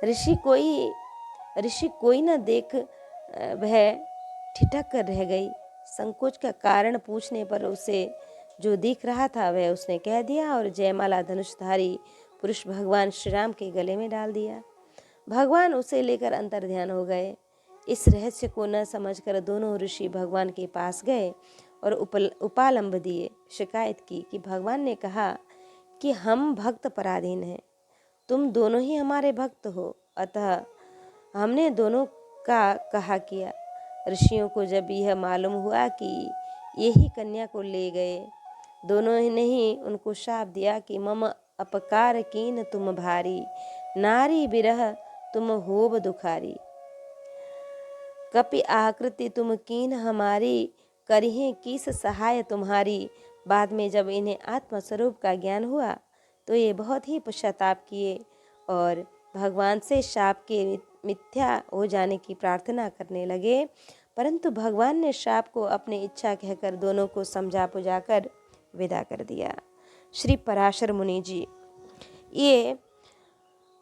ऋषि कोई न देख वह ठिठक कर रह गई। संकोच का कारण पूछने पर उसे जो दिख रहा था वह उसने कह दिया और जयमाला धनुषधारी पुरुष भगवान श्री राम के गले में डाल दिया। भगवान उसे लेकर अंतर्ध्यान हो गए। इस रहस्य को न समझकर दोनों ऋषि भगवान के पास गए और उपालंब दिए। शिकायत की कि भगवान ने कहा कि हम भक्त पराधीन हैं, तुम दोनों ही हमारे भक्त हो, अतः हमने दोनों का कहा किया। ऋषियों को जब यह मालूम हुआ कि यही कन्या को ले गए, दोनों ने ही उनको शाप दिया कि मम अपकार कीन तुम भारी, नारी बिरह तुम होब दुखारी। कपि आकृति तुम कीन हमारी, करिहे किस सहाय तुम्हारी। बाद में जब इन्हें आत्मस्वरूप का ज्ञान हुआ तो ये बहुत ही पश्चाताप किए और भगवान से शाप के मिथ्या हो जाने की प्रार्थना करने लगे। परंतु भगवान ने शाप को अपनी इच्छा कहकर दोनों को समझा बुझाकर विदा कर दिया। श्री पराशर मुनि जी ये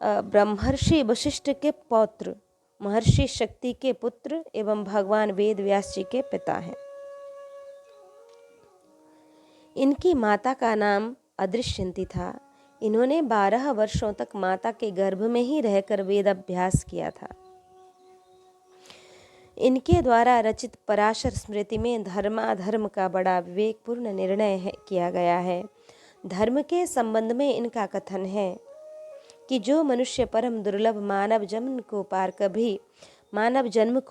ब्रह्मर्षि वशिष्ठ के पौत्र, महर्षि शक्ति के पुत्र एवं भगवान वेद व्यास जी के पिता हैं। इनकी माता का नाम अदृश्यंती था। इन्होंने 12 वर्षों तक माता के गर्भ में ही रहकर वेद अभ्यास किया था। इनके द्वारा रचित पराशर स्मृति में धर्माधर्म का बड़ा विवेकपूर्ण निर्णय किया गया है। धर्म के संबंध में इनका कथन है कि जो मनुष्य परम दुर्लभ मानव जन्म को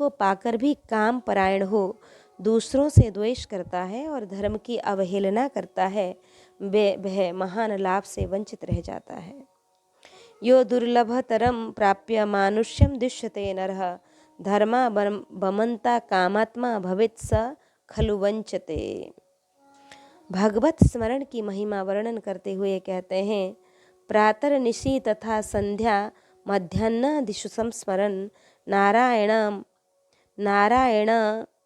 पाकर भी काम परायण हो, दूसरों से द्वेष करता है और धर्म की अवहेलना करता है, वह महान लाभ से वंचित रह जाता है। यो दुर्लभतरम प्राप्य मानुष्यम दृश्यते नरः, धर्मा बमंता कामात्मा भवेत् स खलु वंचते। भगवत स्मरण की महिमा वर्णन करते हुए कहते हैं, प्रातः निशि तथा संध्या मध्याह्न दिशु संस्मरन् नारायण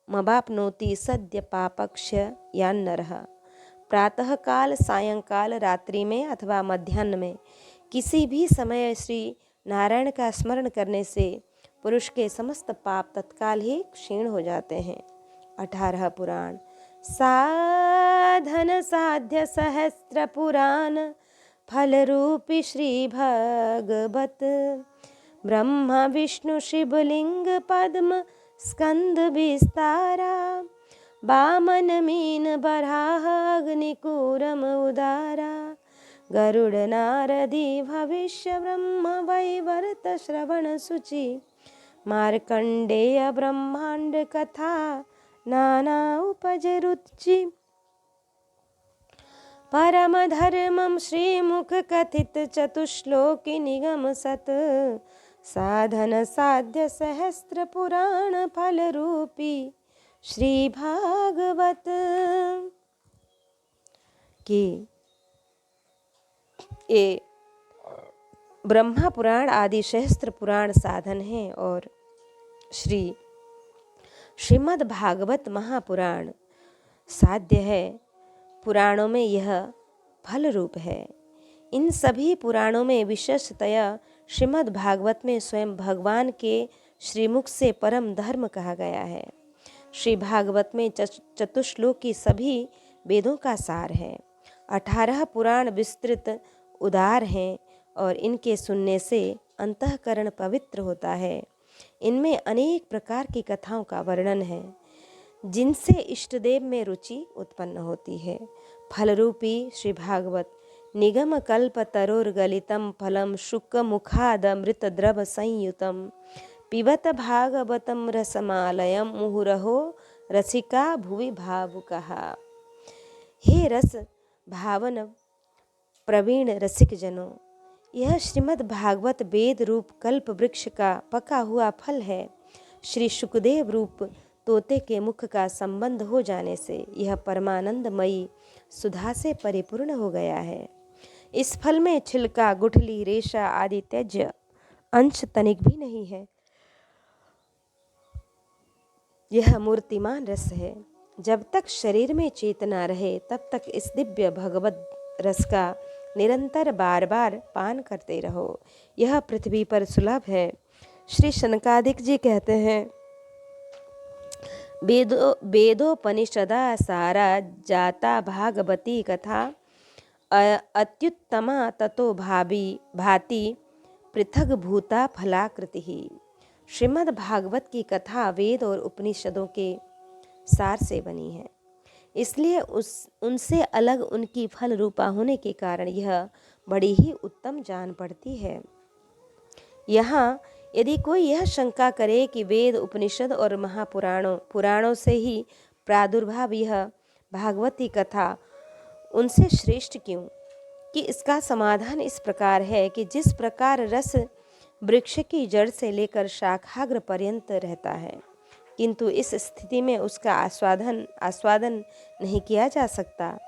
मवाप्नोति सद्य पापक्ष यान्नरः। प्रातः काल, सायंकाल, रात्रि में अथवा मध्याह्न में किसी भी समय श्री नारायण का स्मरण करने से पुरुष के समस्त पाप तत्काल ही क्षीण हो जाते हैं। 18 पुराण। साधन साध्य सहस्त्र पुराण फल रूपी श्री भगवत, ब्रह्मा विष्णु शिवलिंग पद्म स्कंद विस्तारा, वामन मीन बराह अग्निकूरम उदारा, गरुड़ नारदी भविष्य ब्रह्म वैवर्त श्रवण सुचि, मार्कंडेय ब्रह्मांड कथा नाना उपज रुचि, परम धर्मम श्रीमुख कथित चतुश्लोकी निगम सत, साधन साध्य सहस्त्र पुराण फल रूपी श्री भागवत की ये ब्रह्मा पुराण आदि सहस्त्र पुराण साधन हैं और श्रीमद् भागवत महापुराण साध्य है। पुराणों में यह फल रूप है। इन सभी पुराणों में विशेषतया श्रीमद् भागवत में स्वयं भगवान के श्रीमुख से परम धर्म कहा गया है। श्री भागवत में चतुश्लोक की सभी वेदों का सार है। 18 पुराण विस्तृत उदार हैं और इनके सुनने से अंतःकरण पवित्र होता है। इनमें अनेक प्रकार की कथाओं का वर्णन है जिनसे इष्टदेव में रुचि उत्पन्न होती है। फलरूपी श्री भागवत निगम कल्प तरोर्गलितम फलम शुक मुखादमृत द्रव संयुतम पिबत भागवतम रसमालयम मुहुरहो रसिका भुवि भावुकः। हे रस भावन प्रवीण रसिक जनों, यह श्रीमद् भागवत वेद रूप कल्प वृक्ष का पका हुआ फल है। श्री सुखदेव रूप तोते के मुख का संबंध हो जाने से यह परमानंदमयी सुधा से परिपूर्ण हो गया है। इस फल में छिलका, गुठली, रेशा आदि त्याज्य अंश तनिक भी नहीं है। यह मूर्तिमान रस है। जब तक शरीर में चेतना रहे तब तक इस दिव्य भगवत रस का निरंतर बार बार पान करते रहो। यह पृथ्वी पर सुलभ है। श्री शनकादिक जी कहते हैं, वेदोपनिषदा सारा जाता भागवती कथा अत्युत्तमा ततो भाति पृथक भूता फलाकृति ही। श्रीमद् भागवत की कथा वेद और उपनिषदों के सार से बनी है, इसलिए उनसे अलग उनकी फल रूपा होने के कारण यह बड़ी ही उत्तम जान पड़ती है। यहाँ यदि कोई यह शंका करे कि वेद, उपनिषद और पुराणों से ही प्रादुर्भाव यह भागवती कथा उनसे श्रेष्ठ क्यों, कि इसका समाधान इस प्रकार है कि जिस प्रकार रस वृक्ष की जड़ से लेकर शाखाग्र पर्यंत रहता है, किंतु इस स्थिति में उसका आस्वादन नहीं किया जा सकता,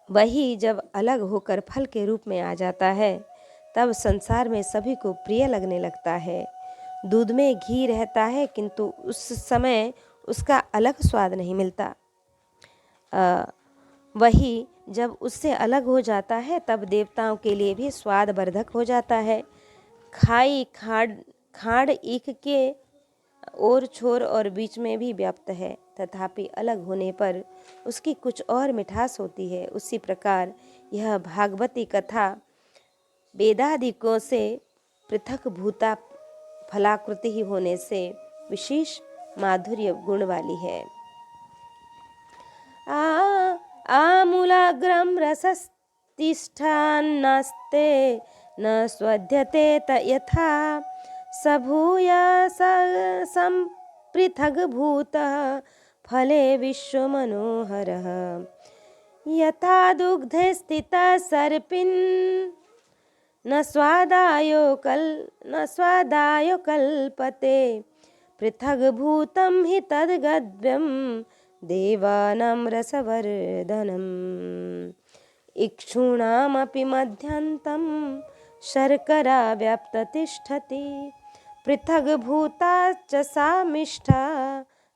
वही जब अलग होकर फल के रूप में आ जाता है तब संसार में सभी को प्रिय लगने लगता है। दूध में घी रहता है किंतु उस समय उसका अलग स्वाद नहीं मिलता। वही जब उससे अलग हो जाता है तब देवताओं के लिए भी स्वाद वर्धक हो जाता है। खाई खाड़ ईख के और छोर और बीच में भी व्याप्त है, तथापि अलग होने पर उसकी कुछ और मिठास होती है। उसी प्रकार यह भागवती कथा वेदादिकों से पृथक भूता फलाकृति ही होने से विशेष माधुर्य गुण वाली है। आमूलाग्रम रसस्तिष्ठान्नास्ते न स्वध्यते यथा सभूय संपृथग्भूतः फले विश्वमनोहरः यथा दुग्धे स्थितः सर्पिन् न स्वादायो कल्पते पृथग्भूतं हि तद्गद्यं देवानां रसवर्धनम् इक्षूणामपि मध्यन्तं शर्करा व्याप्त तिष्ठति पृथग्भूता च सा मिष्ठा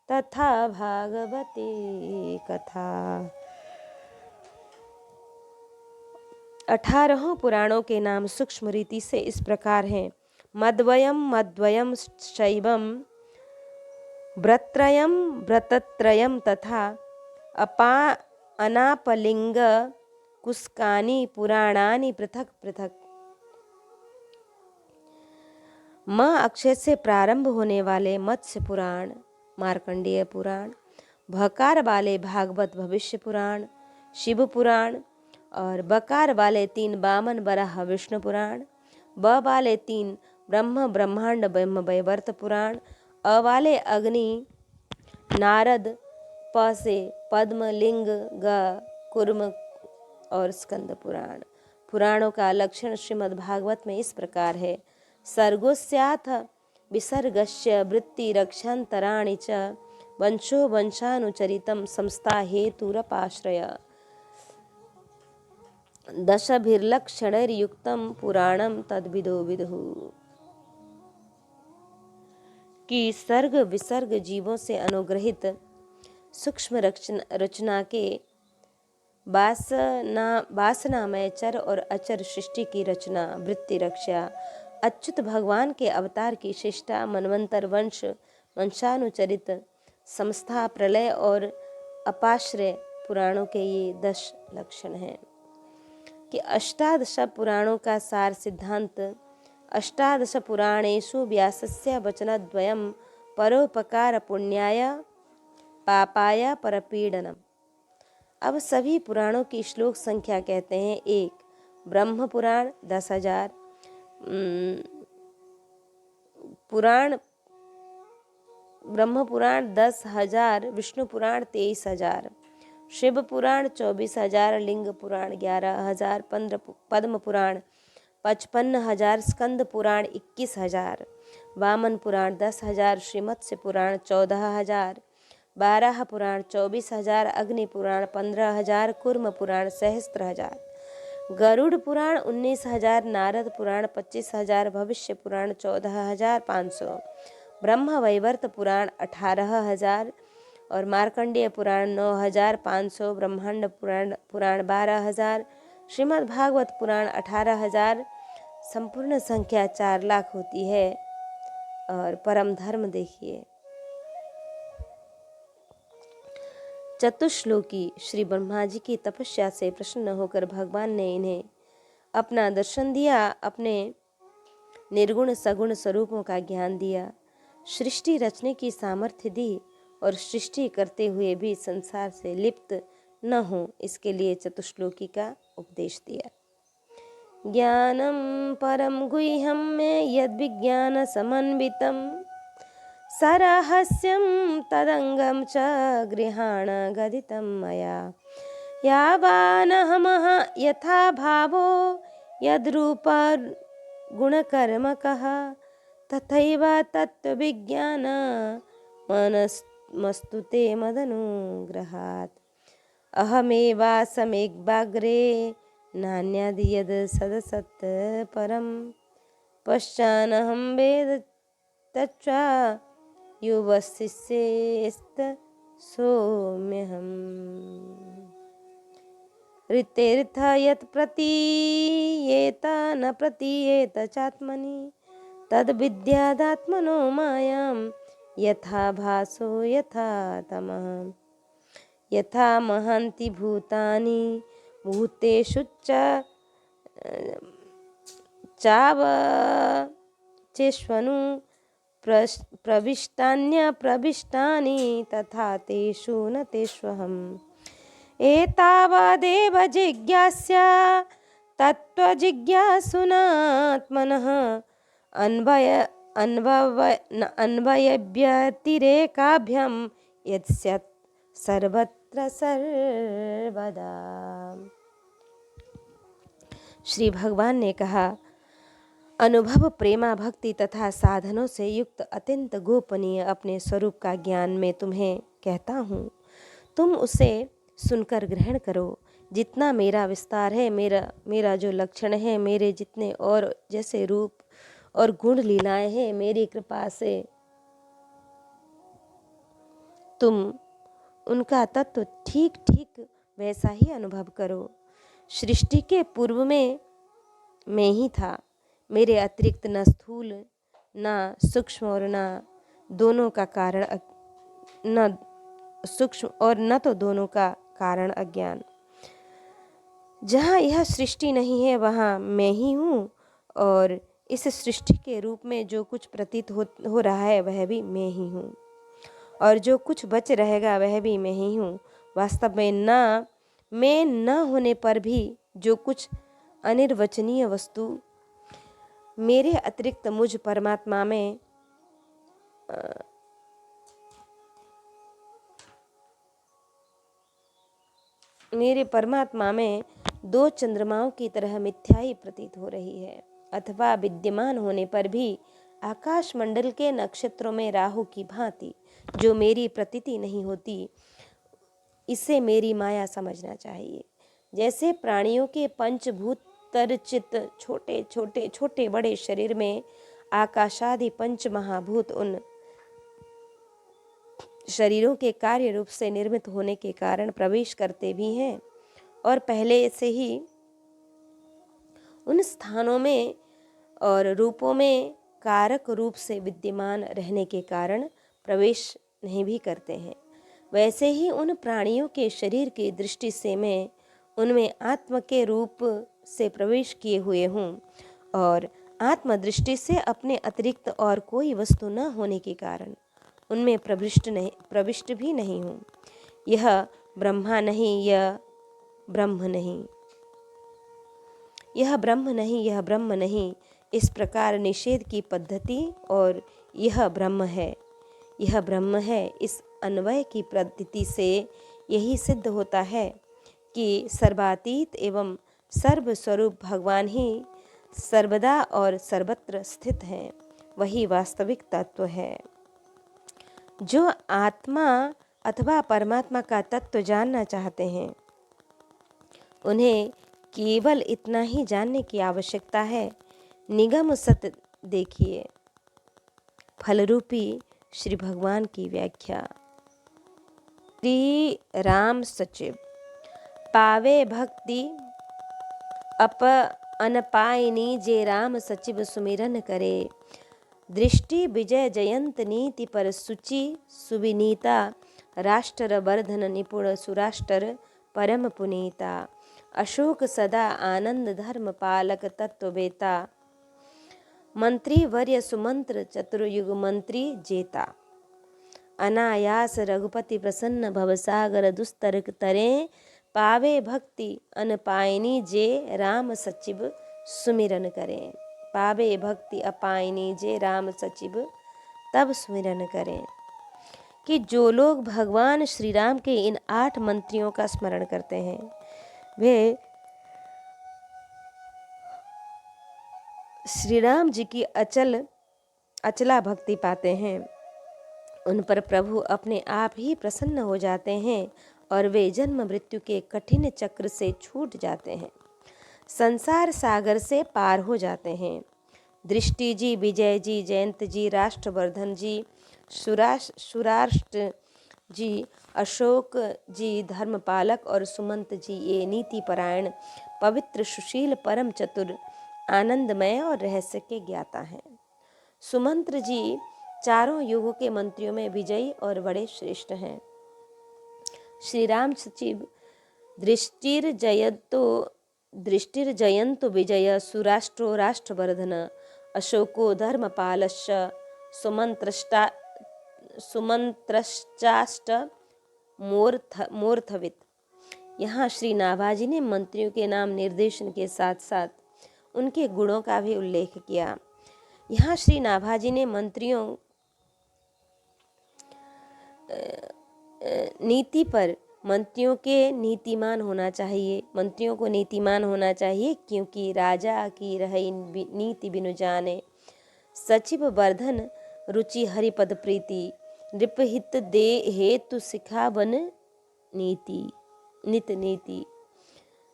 तथा भागवती कथा। 18 पुराणों के नाम सूक्ष्म रीति से इस प्रकार हैं। मद्वयम शैवम व्रतत्रयम तथा अनापलिंग कुस्कानि पुराणानि पृथक पृथक। माँ अक्षय से प्रारंभ होने वाले मत्स्य पुराण, मार्कंडेय पुराण, भकार वाले भागवत भविष्य पुराण, शिव पुराण और बकार वाले 3 वामन वराह विष्णु पुराण, ब वाले 3 ब्रह्मांड ब्रह्म वैवर्त पुराण, अ वाले अग्नि नारद, प से पद्म लिंग ग कुर्म और स्कंद पुराण। पुराणों का लक्षण श्रीमद् भागवत में इस प्रकार है। सर्गोस्याथ विसर्गस्य वृत्ति रक्षांतराणि च वंशो वंशानुचरितम संस्था हेतुरपाश्रय। दशभिर्लक्षणैर्युक्तं पुराणं तद्विदो विदुः। कि सर्ग विसर्ग जीवों से अनुग्रहित सूक्ष्म रचना के वासनामय चर और अचर सृष्टि की रचना, वृत्ति रक्षा, अच्युत भगवान के अवतार की शिष्टा, मनवंतर वंशानुचरित संस्था, प्रलय और अपाश्रय पुराणों के ये 10 लक्षण हैं। कि अष्टादश पुराणों का सार सिद्धांत। अष्टादश पुराणेषु व्यासस्य वचनद्वयं परोपकार पुण्याय पापाय परपीडनम। अब सभी पुराणों की श्लोक संख्या कहते हैं। 1 ब्रह्म पुराण 10,000 ब्रह्म पुराण 10,000, विष्णु पुराण 23,000, शिव पुराण 24,000, लिंग पुराण 11,000, पद्म पुराण 55,000, स्कंद पुराण 21,000, वामन पुराण 10,000, श्रीमत्स्य पुराण 14,000, 12 पुराण 24,000, अग्नि पुराण 15,000, कुर्म पुराण सहस्त्र,000, गरुड़ पुराण 19,000, नारद पुराण 25,000, भविष्य पुराण 14,500, ब्रह्म वैवर्त पुराण 18,000 और मार्कंडेय पुराण 9,500, ब्रह्मांड पुराण 12,000, श्रीमद् भागवत पुराण 18,000। संपूर्ण संख्या 4 लाख होती है। और परम धर्म देखिए। चतुश्लोकी श्री ब्रह्मा जी की तपस्या से प्रसन्न होकर भगवान ने इन्हें अपना दर्शन दिया, अपने निर्गुण सगुण स्वरूपों का ज्ञान दिया, सृष्टि रचने की सामर्थ्य दी और सृष्टि करते हुए भी संसार से लिप्त न हो, इसके लिए चतुश्लोकी का उपदेश दिया। ज्ञानम परम गुह्यम में यद विज्ञान समन्वितम सरहस्यम तदंगम च गृहाण गदितम मया यावानहमः यथा भावो यद्रूप गुणकर्मकः तथैव तत्त्वविज्ञान मनस्तु ते मदनुग्रहात् अहमेवासमेवाग्रे नान्यद् यद् सदसत् परं पश्चानहं वेद तच्च युवशिष्येस्त सोम्यहम्। ऋतेर्थ यत् प्रतीयेत न प्रतीयेत चात्मनि तद् विद्यादात्मनो मायां यथा भासो यथा तमः यथा महान्ति भूतानि भूतेषु चावचेष्वनु प्रविष्टान्यप्रविष्टानि तथा तेषु न तेष्वहम् एतावदेव जिज्ञास्य तत्त्वजिज्ञासुनात्मनः अन्वयव्यतिरेकाभ्यां यत्स्यात् सर्वत्र सर्वदा। श्री भगवान ने कहा, अनुभव प्रेमा भक्ति तथा साधनों से युक्त अत्यंत गोपनीय अपने स्वरूप का ज्ञान मैं तुम्हें कहता हूँ, तुम उसे सुनकर ग्रहण करो। जितना मेरा विस्तार है, मेरा जो लक्षण है, मेरे जितने और जैसे रूप और गुण लीलाएं हैं, मेरी कृपा से तुम उनका तत्व ठीक ठीक वैसा ही अनुभव करो। सृष्टि के पूर्व में मैं ही था, मेरे अतिरिक्त न स्थूल न सूक्ष्म और न दोनों का कारण न सूक्ष्म और न तो दोनों का कारण अज्ञान। जहाँ यह सृष्टि नहीं है वहाँ मैं ही हूँ, और इस सृष्टि के रूप में जो कुछ प्रतीत हो रहा है वह भी मैं ही हूँ, और जो कुछ बच रहेगा वह भी मैं ही हूँ। वास्तव में मैं न होने पर भी जो कुछ अनिर्वचनीय वस्तु मेरे अतिरिक्त मुझ परमात्मा में मेरे परमात्मा में 2 चंद्रमाओं की तरह मिथ्याई प्रतीत हो रही है, अथवा विद्यमान होने पर भी आकाश मंडल के नक्षत्रों में राहु की भांति जो मेरी प्रतीति नहीं होती, इसे मेरी माया समझना चाहिए। जैसे प्राणियों के पंचभूत तरचित छोटे बड़े शरीर में आकाशादि पंच महाभूत उन शरीरों के कार्य रूप से निर्मित होने के कारण प्रवेश करते भी हैं और पहले से ही उन स्थानों में और रूपों में कारक रूप से विद्यमान रहने के कारण प्रवेश नहीं भी करते हैं। वैसे ही उन प्राणियों के शरीर की दृष्टि से मैं उनमें आत्म के रूप से प्रवेश किए हुए हूँ और आत्म दृष्टि से अपने अतिरिक्त और कोई वस्तु न होने के कारण उनमें प्रविष्ट भी नहीं हूँ। यह ब्रह्मा नहीं, यह ब्रह्म नहीं, यह ब्रह्म नहीं, यह ब्रह्म नहीं, इस प्रकार निषेध की पद्धति और यह ब्रह्म है, यह ब्रह्म है, इस अन्वय की पद्धति से यही सिद्ध होता है कि सर्वातीत एवं सर्वस्वरूप भगवान ही सर्वदा और सर्वत्र स्थित हैं। वही वास्तविक तत्व है। जो आत्मा अथवा परमात्मा का तत्व जानना चाहते हैं उन्हें केवल इतना ही जानने की आवश्यकता है। निगम सत्य देखिए। फलरूपी श्री भगवान की व्याख्या। श्री राम सचिव पावे भक्ति अप अनपायनी जे राम सचिव सुमिरन करे। दृष्टि विजय जयंत नीति पर सुचि सुविनीता। राष्ट्र वर्धन निपुण सुराष्ट्र परम पुनीता। अशोक सदा आनंद धर्म पालक तत्ववेता। मंत्री वर्य सुमंत्र चतुर्युग मंत्री जेता। अनायास रघुपति प्रसन्न भवसागर दुस्तर तरे। पावे भक्ति अनपायनी जे राम सचिव सुमिरन करें। पावे भक्ति अपायनी जे राम सचिव तब सुमिरन करें। कि जो लोग भगवान श्री राम के इन 8 मंत्रियों का स्मरण करते हैं वे श्री राम जी की अचला भक्ति पाते हैं। उन पर प्रभु अपने आप ही प्रसन्न हो जाते हैं और वे जन्म मृत्यु के कठिन चक्र से छूट जाते हैं, संसार सागर से पार हो जाते हैं। दृष्टि जी, विजय जी, जयंत जी, राष्ट्रवर्धन जी, सुराष्ट्र जी, अशोक जी, धर्मपालक और सुमंत जी ये नीति परायण पवित्र सुशील परम चतुर आनंदमय और रहस्य के ज्ञाता हैं। सुमंत्र जी चारों युगों के मंत्रियों में विजयी और बड़े श्रेष्ठ हैं। श्री राम सचिव दृष्टिर्जयंतो विजय सुराष्ट्रो राष्ट्रवर्धन अशोको धर्मपालश्च सुमंत्रश्चाष्ट मूर्धवित्। यहाँ श्री नाभाजी ने मंत्रियों के नाम निर्देशन के साथ साथ उनके गुणों का भी उल्लेख किया। यहाँ श्री नाभाजी ने मंत्रियों के नीतिमान होना चाहिए। मंत्रियों को नीतिमान होना चाहिए क्योंकि राजा की रही नीति बिनु जाने। सचिव वर्धन रुचि हरिपद प्रीति। नृपहित दे हेतु सिखावन नीति नित नीति।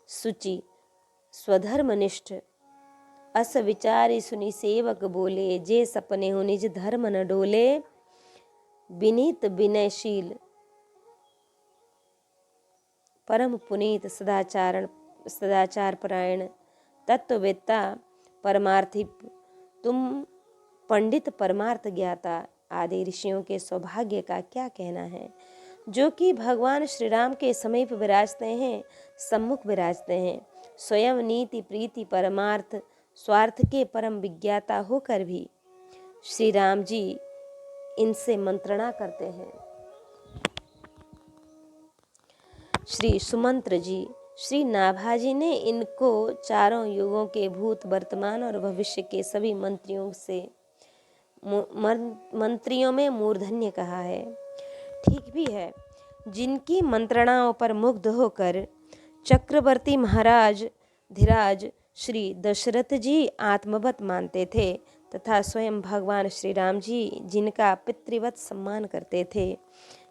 सुचि स्वधर्मनिष्ठ अस विचारी सुनि सेवक बोले। जे सपने हो निज धर्म न डोले। विनीत विनयशील परम पुनीत सदाचार परायण तत्ववेत्ता परमार्थी। तुम पंडित परमार्थ ज्ञाता आदि ऋषियों के सौभाग्य का क्या कहना है, जो कि भगवान श्री राम के समीप विराजते हैं, सम्मुख विराजते हैं। स्वयं नीति प्रीति परमार्थ स्वार्थ के परम विज्ञाता होकर भी श्री राम जी इनसे मंत्रणा करते हैं। श्री सुमंत्र जी श्री नाभाजी ने इनको चारों युगों के भूत वर्तमान और भविष्य के सभी मंत्रियों में मूर्धन्य कहा है। ठीक भी है। जिनकी मंत्रणाओं पर मुग्ध होकर चक्रवर्ती महाराज धीराज श्री दशरथ जी आत्मवत मानते थे तथा स्वयं भगवान श्री राम जी जिनका पितृवत सम्मान करते थे,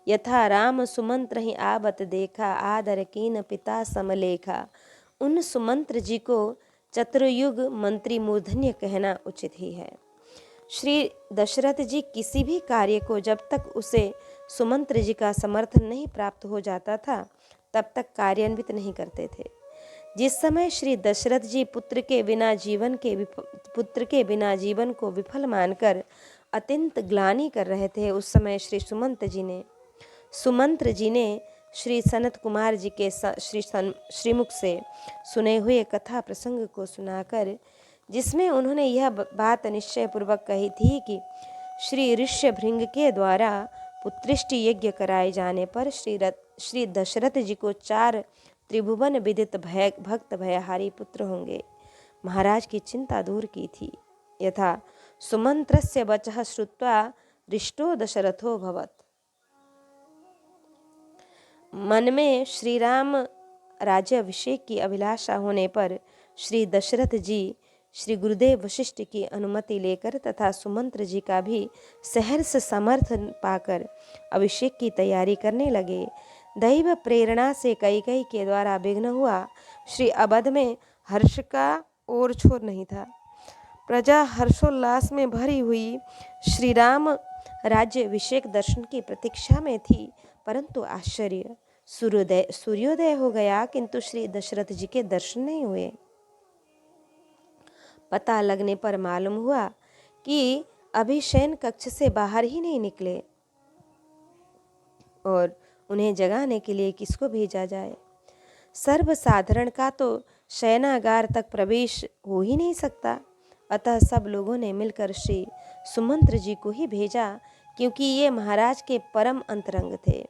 यथा राम सुमंत्र ही आवत देखा, आदर कीन पिता समलेखा। उन सुमंत्र जी को चतुर्युग मंत्री मूर्धन्य कहना उचित ही है। श्री दशरथ जी किसी भी कार्य को जब तक उसे सुमंत्र जी का समर्थन नहीं प्राप्त हो जाता था तब तक कार्यान्वित नहीं करते थे। जिस समय श्री दशरथ जी पुत्र के बिना जीवन को विफल मानकर अत्यंत ग्लानि कर रहे थे, उस समय श्री सुमंत्र जी ने श्री सनत कुमार जी के श्रीमुख से सुने हुए कथा प्रसंग को सुनाकर, जिसमें उन्होंने यह बात निश्चय पूर्वक कही थी कि श्री ऋष्यभृंग के द्वारा पुत्रिष्टि यज्ञ कराए जाने पर श्री दशरथ जी को 4 त्रिभुवन विदित भक्त भयहारी पुत्र होंगे, महाराज की चिंता दूर की थी। यथा सुमंत्रस्य वचः श्रुत्वा रिष्टो दशरथो भवत्। मन में श्री राम राज्याभिषेक की अभिलाषा होने पर श्री दशरथ जी श्री गुरुदेव वशिष्ठ की अनुमति लेकर तथा सुमंत्र जी का भी सहर्ष समर्थन पाकर अभिषेक की तैयारी करने लगे। दैव प्रेरणा से कैकेयी के द्वारा विघ्न हुआ। श्री अवध में हर्ष का और छोर नहीं था। प्रजा हर्षोल्लास में भरी हुई श्री राम राज्याभिषेक दर्शन की प्रतीक्षा में थी, परंतु आश्चर्य, सूर्योदय हो गया किंतु श्री दशरथ जी के दर्शन नहीं हुए। पता लगने पर मालूम हुआ कि अभी शयन कक्ष से बाहर ही नहीं निकले और उन्हें जगाने के लिए किसको भेजा जाए। सर्वसाधारण का तो शयनागार तक प्रवेश हो ही नहीं सकता, अतः सब लोगों ने मिलकर श्री सुमंत्र जी को ही भेजा, क्योंकि ये महाराज के परम अंतरंग थे।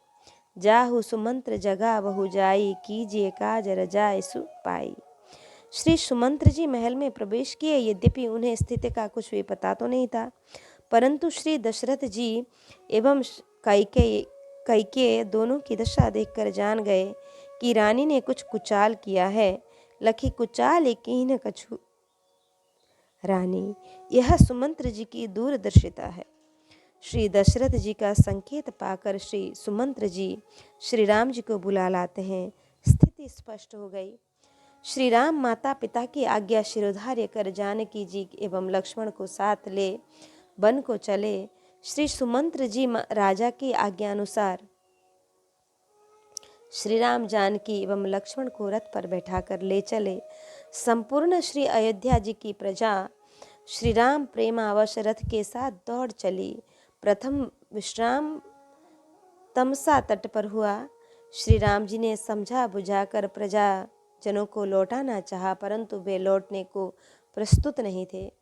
जाहु सुमंत्र जगा बहु जाई, कीजिए काज रजाए सु पाई। श्री सुमंत्र जी महल में प्रवेश किए। यद्यपि उन्हें स्थिति का कुछ भी पता तो नहीं था, परंतु श्री दशरथ जी एवं कैकेयी दोनों की दशा देखकर जान गए कि रानी ने कुछ कुचाल किया है। लखी कुचाल कीन कछु रानी, यह सुमंत्र जी की दूरदर्शिता है। श्री दशरथ जी का संकेत पाकर श्री सुमंत्र जी श्री राम जी को बुला लाते हैं। स्थिति स्पष्ट हो गई। श्री राम माता पिता की आज्ञा शिरोधार्य कर जानकी जी एवं लक्ष्मण को साथ ले वन को चले। श्री सुमंत्र जी राजा की आज्ञा अनुसार श्री राम जानकी एवं लक्ष्मण को रथ पर बैठाकर ले चले। संपूर्ण श्री अयोध्या जी की प्रजा श्री राम प्रेमावश रथ के साथ दौड़ चली। प्रथम विश्राम तमसा तट पर हुआ। श्री राम जी ने समझा बुझाकर प्रजा जनों को लौटाना चाहा, परंतु वे लौटने को प्रस्तुत नहीं थे।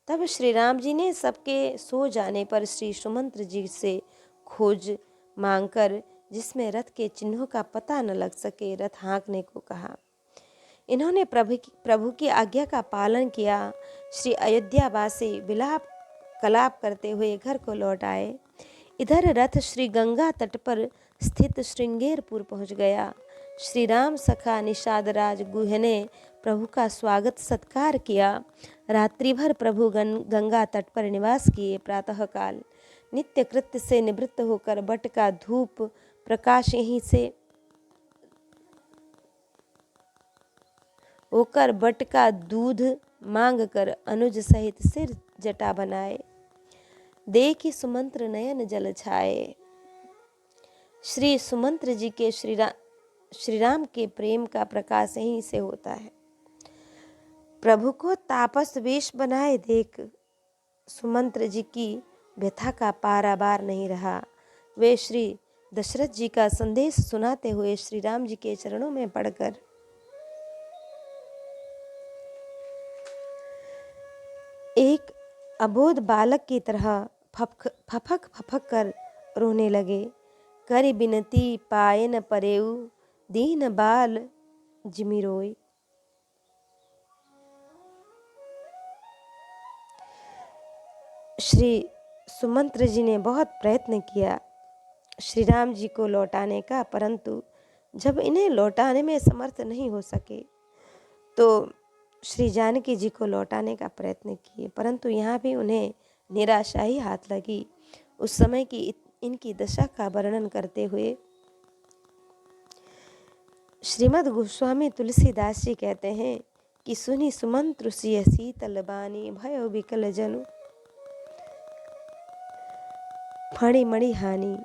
तब श्री राम जी ने सबके सो जाने पर श्री सुमंत्र जी से खोज मांगकर, जिसमें रथ के चिन्हों का पता न लग सके, रथ हाँकने को कहा। इन्होंने प्रभु की आज्ञा का पालन किया। श्री अयोध्यावासी विलाप कलाप करते हुए घर को लौट आए। इधर रथ श्री गंगा तट पर स्थित श्रृंगेरपुर पहुंच गया। श्री राम सखा निषादराज गुह ने प्रभु का स्वागत सत्कार किया। रात्रि भर प्रभु गंगा तट पर निवास किए। प्रातःकाल नित्य कृत्य से निवृत्त होकर बट का धूप प्रकाश यहीं से होकर बट का दूध मांग कर अनुज सहित सिर जटा बनाए। देखी सुमंत्र नयन जल छाए। श्री सुमंत्र जी के श्री राम के प्रेम का प्रकाश यहीं से होता है। प्रभु को तापस वेश बनाए देख सुमंत्र जी की व्यथा का पारावार नहीं रहा। वे श्री दशरथ जी का संदेश सुनाते हुए श्री राम जी के चरणों में पड़कर एक अबोध बालक की तरह फफक कर रोने लगे। करि बिनती पाए न परेऊ, दीन बाल जिमि रोय। श्री सुमंत्र जी ने बहुत प्रयत्न किया श्री राम जी को लौटाने का, परंतु जब इन्हें लौटाने में समर्थ नहीं हो सके तो श्री जानकी जी को लौटाने का प्रयत्न किए, परंतु यहाँ भी उन्हें निराशा ही हाथ लगी। उस समय की इनकी दशा का वर्णन करते हुए श्रीमद् गोस्वामी तुलसीदास जी कहते हैं कि सुनी सुमंत्र सिय शीतल बानी भयो विकल जनु फणी मणि हानि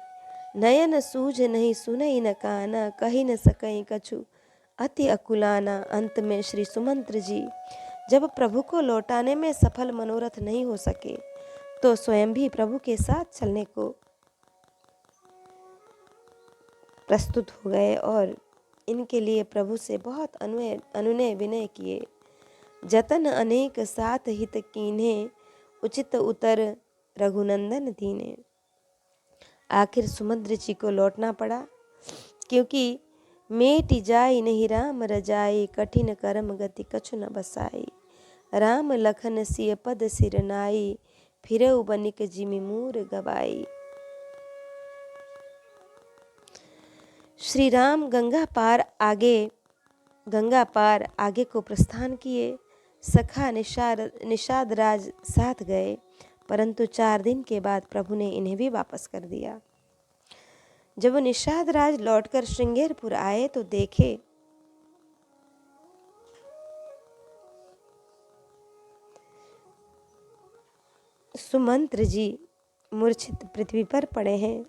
नयन सूझ नहीं सुनई न काना कही न सकई कछु अति अकुलाना। अंत में श्री सुमंत्र जी जब प्रभु को लौटाने में सफल मनोरथ नहीं हो सके तो स्वयं भी प्रभु के साथ चलने को प्रस्तुत हो गए और इनके लिए प्रभु से बहुत अनुनय विनय किए। जतन अनेक साथ हित कीन्हे उचित उतर रघुनंदन दीने। आखिर सुमंत्र जी को लौटना पड़ा क्योंकि मेट जाई नहीं राम रजाई कठिन कर्म गति कछु न बसाई। राम लखन सिय पद सिर नाई फिरऊ बनिक जिमि मूर गवाई। श्री राम गंगा पार आगे को प्रस्थान किए। सखा निषाद राज साथ गए, परंतु 4 दिन के बाद प्रभु ने इन्हें भी वापस कर दिया। जब निषाद राज लौटकर श्रृंगेरपुर आए तो देखे सुमंत्र जी मूर्छित पृथ्वी पर पड़े हैं।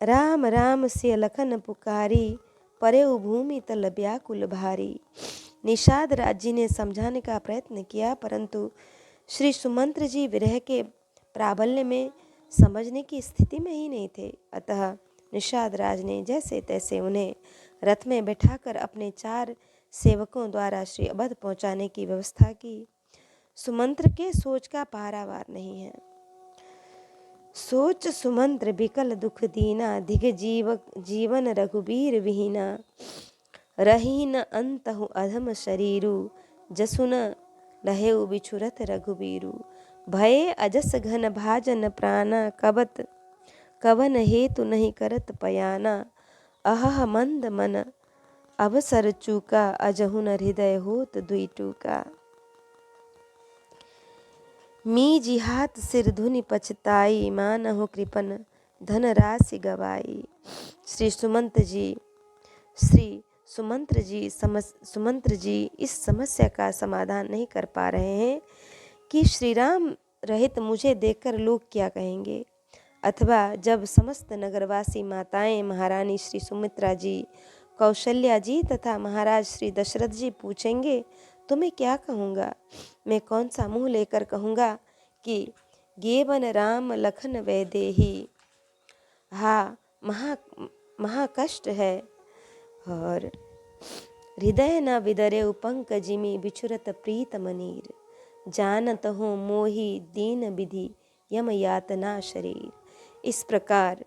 राम राम से लखन पुकारी परे भूमि तल व्याकुल भारी। निषाद राज जी ने समझाने का प्रयत्न किया, परंतु श्री सुमंत्र जी विरह के प्राबल्य में समझने की स्थिति में ही नहीं थे। अतः निषाद राज ने जैसे तैसे उन्हें रथ में बैठाकर अपने 4 सेवकों द्वारा श्री अवध पहुंचाने की व्यवस्था की। सुमंत्र के सोच का पारावार नहीं है। सोच सुमंत्र विकल दुख दीना दिग जीवन रघुबीर विहीना। रहीन अंतहु अधम शरीरु जसुन लहेउ बिछुरत रघुबीरु। भये अजस घन भाजन प्राणा कवन हेतु नहीं करत पयाना। अहह मंद मन अवसर चूका अजहुन हृदय होत दुई टूका। मी जिहात सिर धुनि पछताई मानहु कृपन धन राशि गवाई। श्री सुमंत्र जी इस समस्या का समाधान नहीं कर पा रहे हैं कि श्री राम रहित मुझे देखकर लोग क्या कहेंगे, अथवा जब समस्त नगरवासी माताएं महारानी श्री सुमित्रा जी, कौशल्या जी तथा महाराज श्री दशरथ जी पूछेंगे तो मैं क्या कहूँगा। मैं कौन सा मुंह लेकर कहूँगा कि गेवन राम लखन वैदेही। हाँ, महा कष्ट है और हृदय न विदरे पंकजिमी बिछुरत प्रीत मनीर। जानत हो मोही दीन विधि यम यातना शरीर। इस प्रकार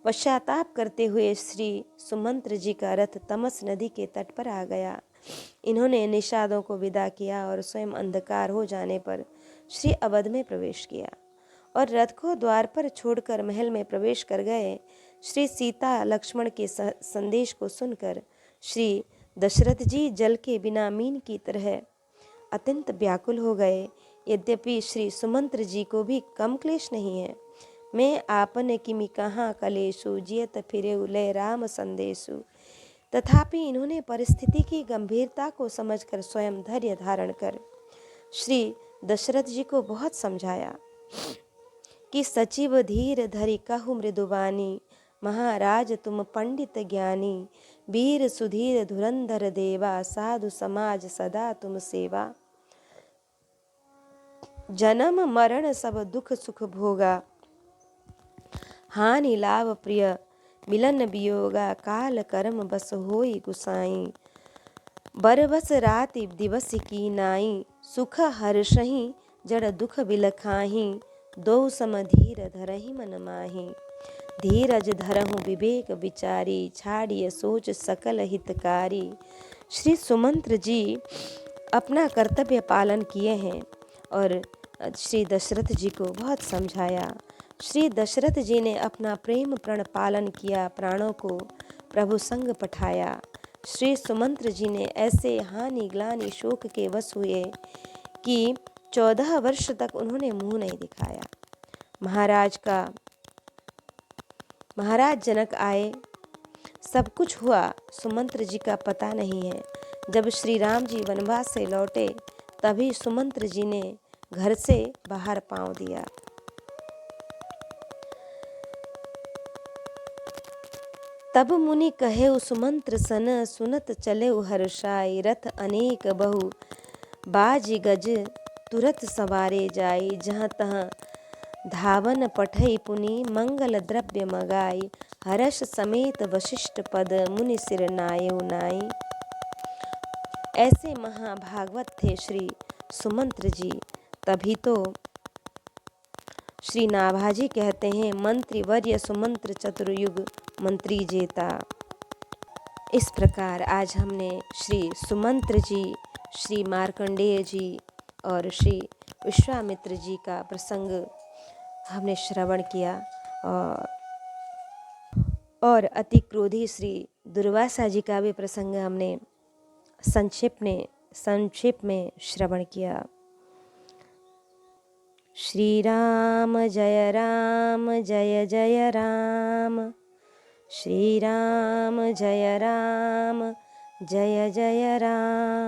पश्चाताप करते हुए श्री सुमंत्र जी का रथ तमस नदी के तट पर आ गया। इन्होंने निषादों को विदा किया और स्वयं अंधकार हो जाने पर श्री अवध में प्रवेश किया और रथ को द्वार पर छोड़कर महल में प्रवेश कर गए। श्री सीता लक्ष्मण के संदेश को सुनकर श्री दशरथ जी जल के बिना मीन की तरह अत्यंत व्याकुल हो गए। यद्यपि श्री सुमंत्र जी को भी कम क्लेश नहीं है। मैं आपने किमि कहाँ कलेशु जियत फिरे उलय राम संदेशु। तथापि इन्होंने परिस्थिति की गंभीरता को समझकर स्वयं धैर्य धारण कर श्री दशरथ जी को बहुत समझाया कि सचिव धीर धरि कहु मृदुवानी। महाराज तुम पंडित ज्ञानी वीर सुधीर धुरंधर देवा। साधु समाज सदा तुम सेवा। जन्म मरण सब दुख सुख भोगा। हानि लाभ प्रिय मिलन वियोगा। काल कर्म बस होई गुसाई। बरबस राति दिवस की नाई। सुख हर्षहि जड़ दुख बिलखाही। दो सम धीर धरहि मन माही। धीरज धरहु विवेक विचारी। छाड़िय सोच सकल हितकारी। श्री सुमंत्र जी अपना कर्तव्य पालन किए हैं और श्री दशरथ जी को बहुत समझाया। श्री दशरथ जी ने अपना प्रेम प्रण पालन किया, प्राणों को प्रभु संग पठाया। श्री सुमंत्र जी ने ऐसे हानि ग्लानि शोक के वश हुए कि 14 वर्ष तक उन्होंने मुंह नहीं दिखाया। महाराज जनक आए, सब कुछ हुआ, सुमंत्र जी का पता नहीं है। जब श्री राम जी वनवास से लौटे तभी सुमंत्र जी ने घर से बाहर पांव दिया। तब मुनि कहे सुमंत्र सन, सुनत चले हर्षाई। रथ अनेक बहु बाज गज, तुरत सवारे जाई। जहाँ तहाँ धावन पठई पुनि, मंगल द्रव्य मगाई। हर्ष समेत वशिष्ठ पद, मुनि सिर नायउ नाई। ऐसे महाभागवत थे श्री सुमंत्र जी। तभी तो श्री नाभाजी कहते हैं, मंत्री वर्य सुमंत्र चतुर्युग मंत्री जेता। इस प्रकार आज हमने श्री सुमंत्र जी, श्री मार्कंडेय जी और श्री विश्वामित्र जी का प्रसंग हमने श्रवण किया और अति क्रोधी श्री दुर्वासा जी का भी प्रसंग हमने संक्षेप में श्रवण किया। श्री राम जय जय राम, श्री राम जय जय राम।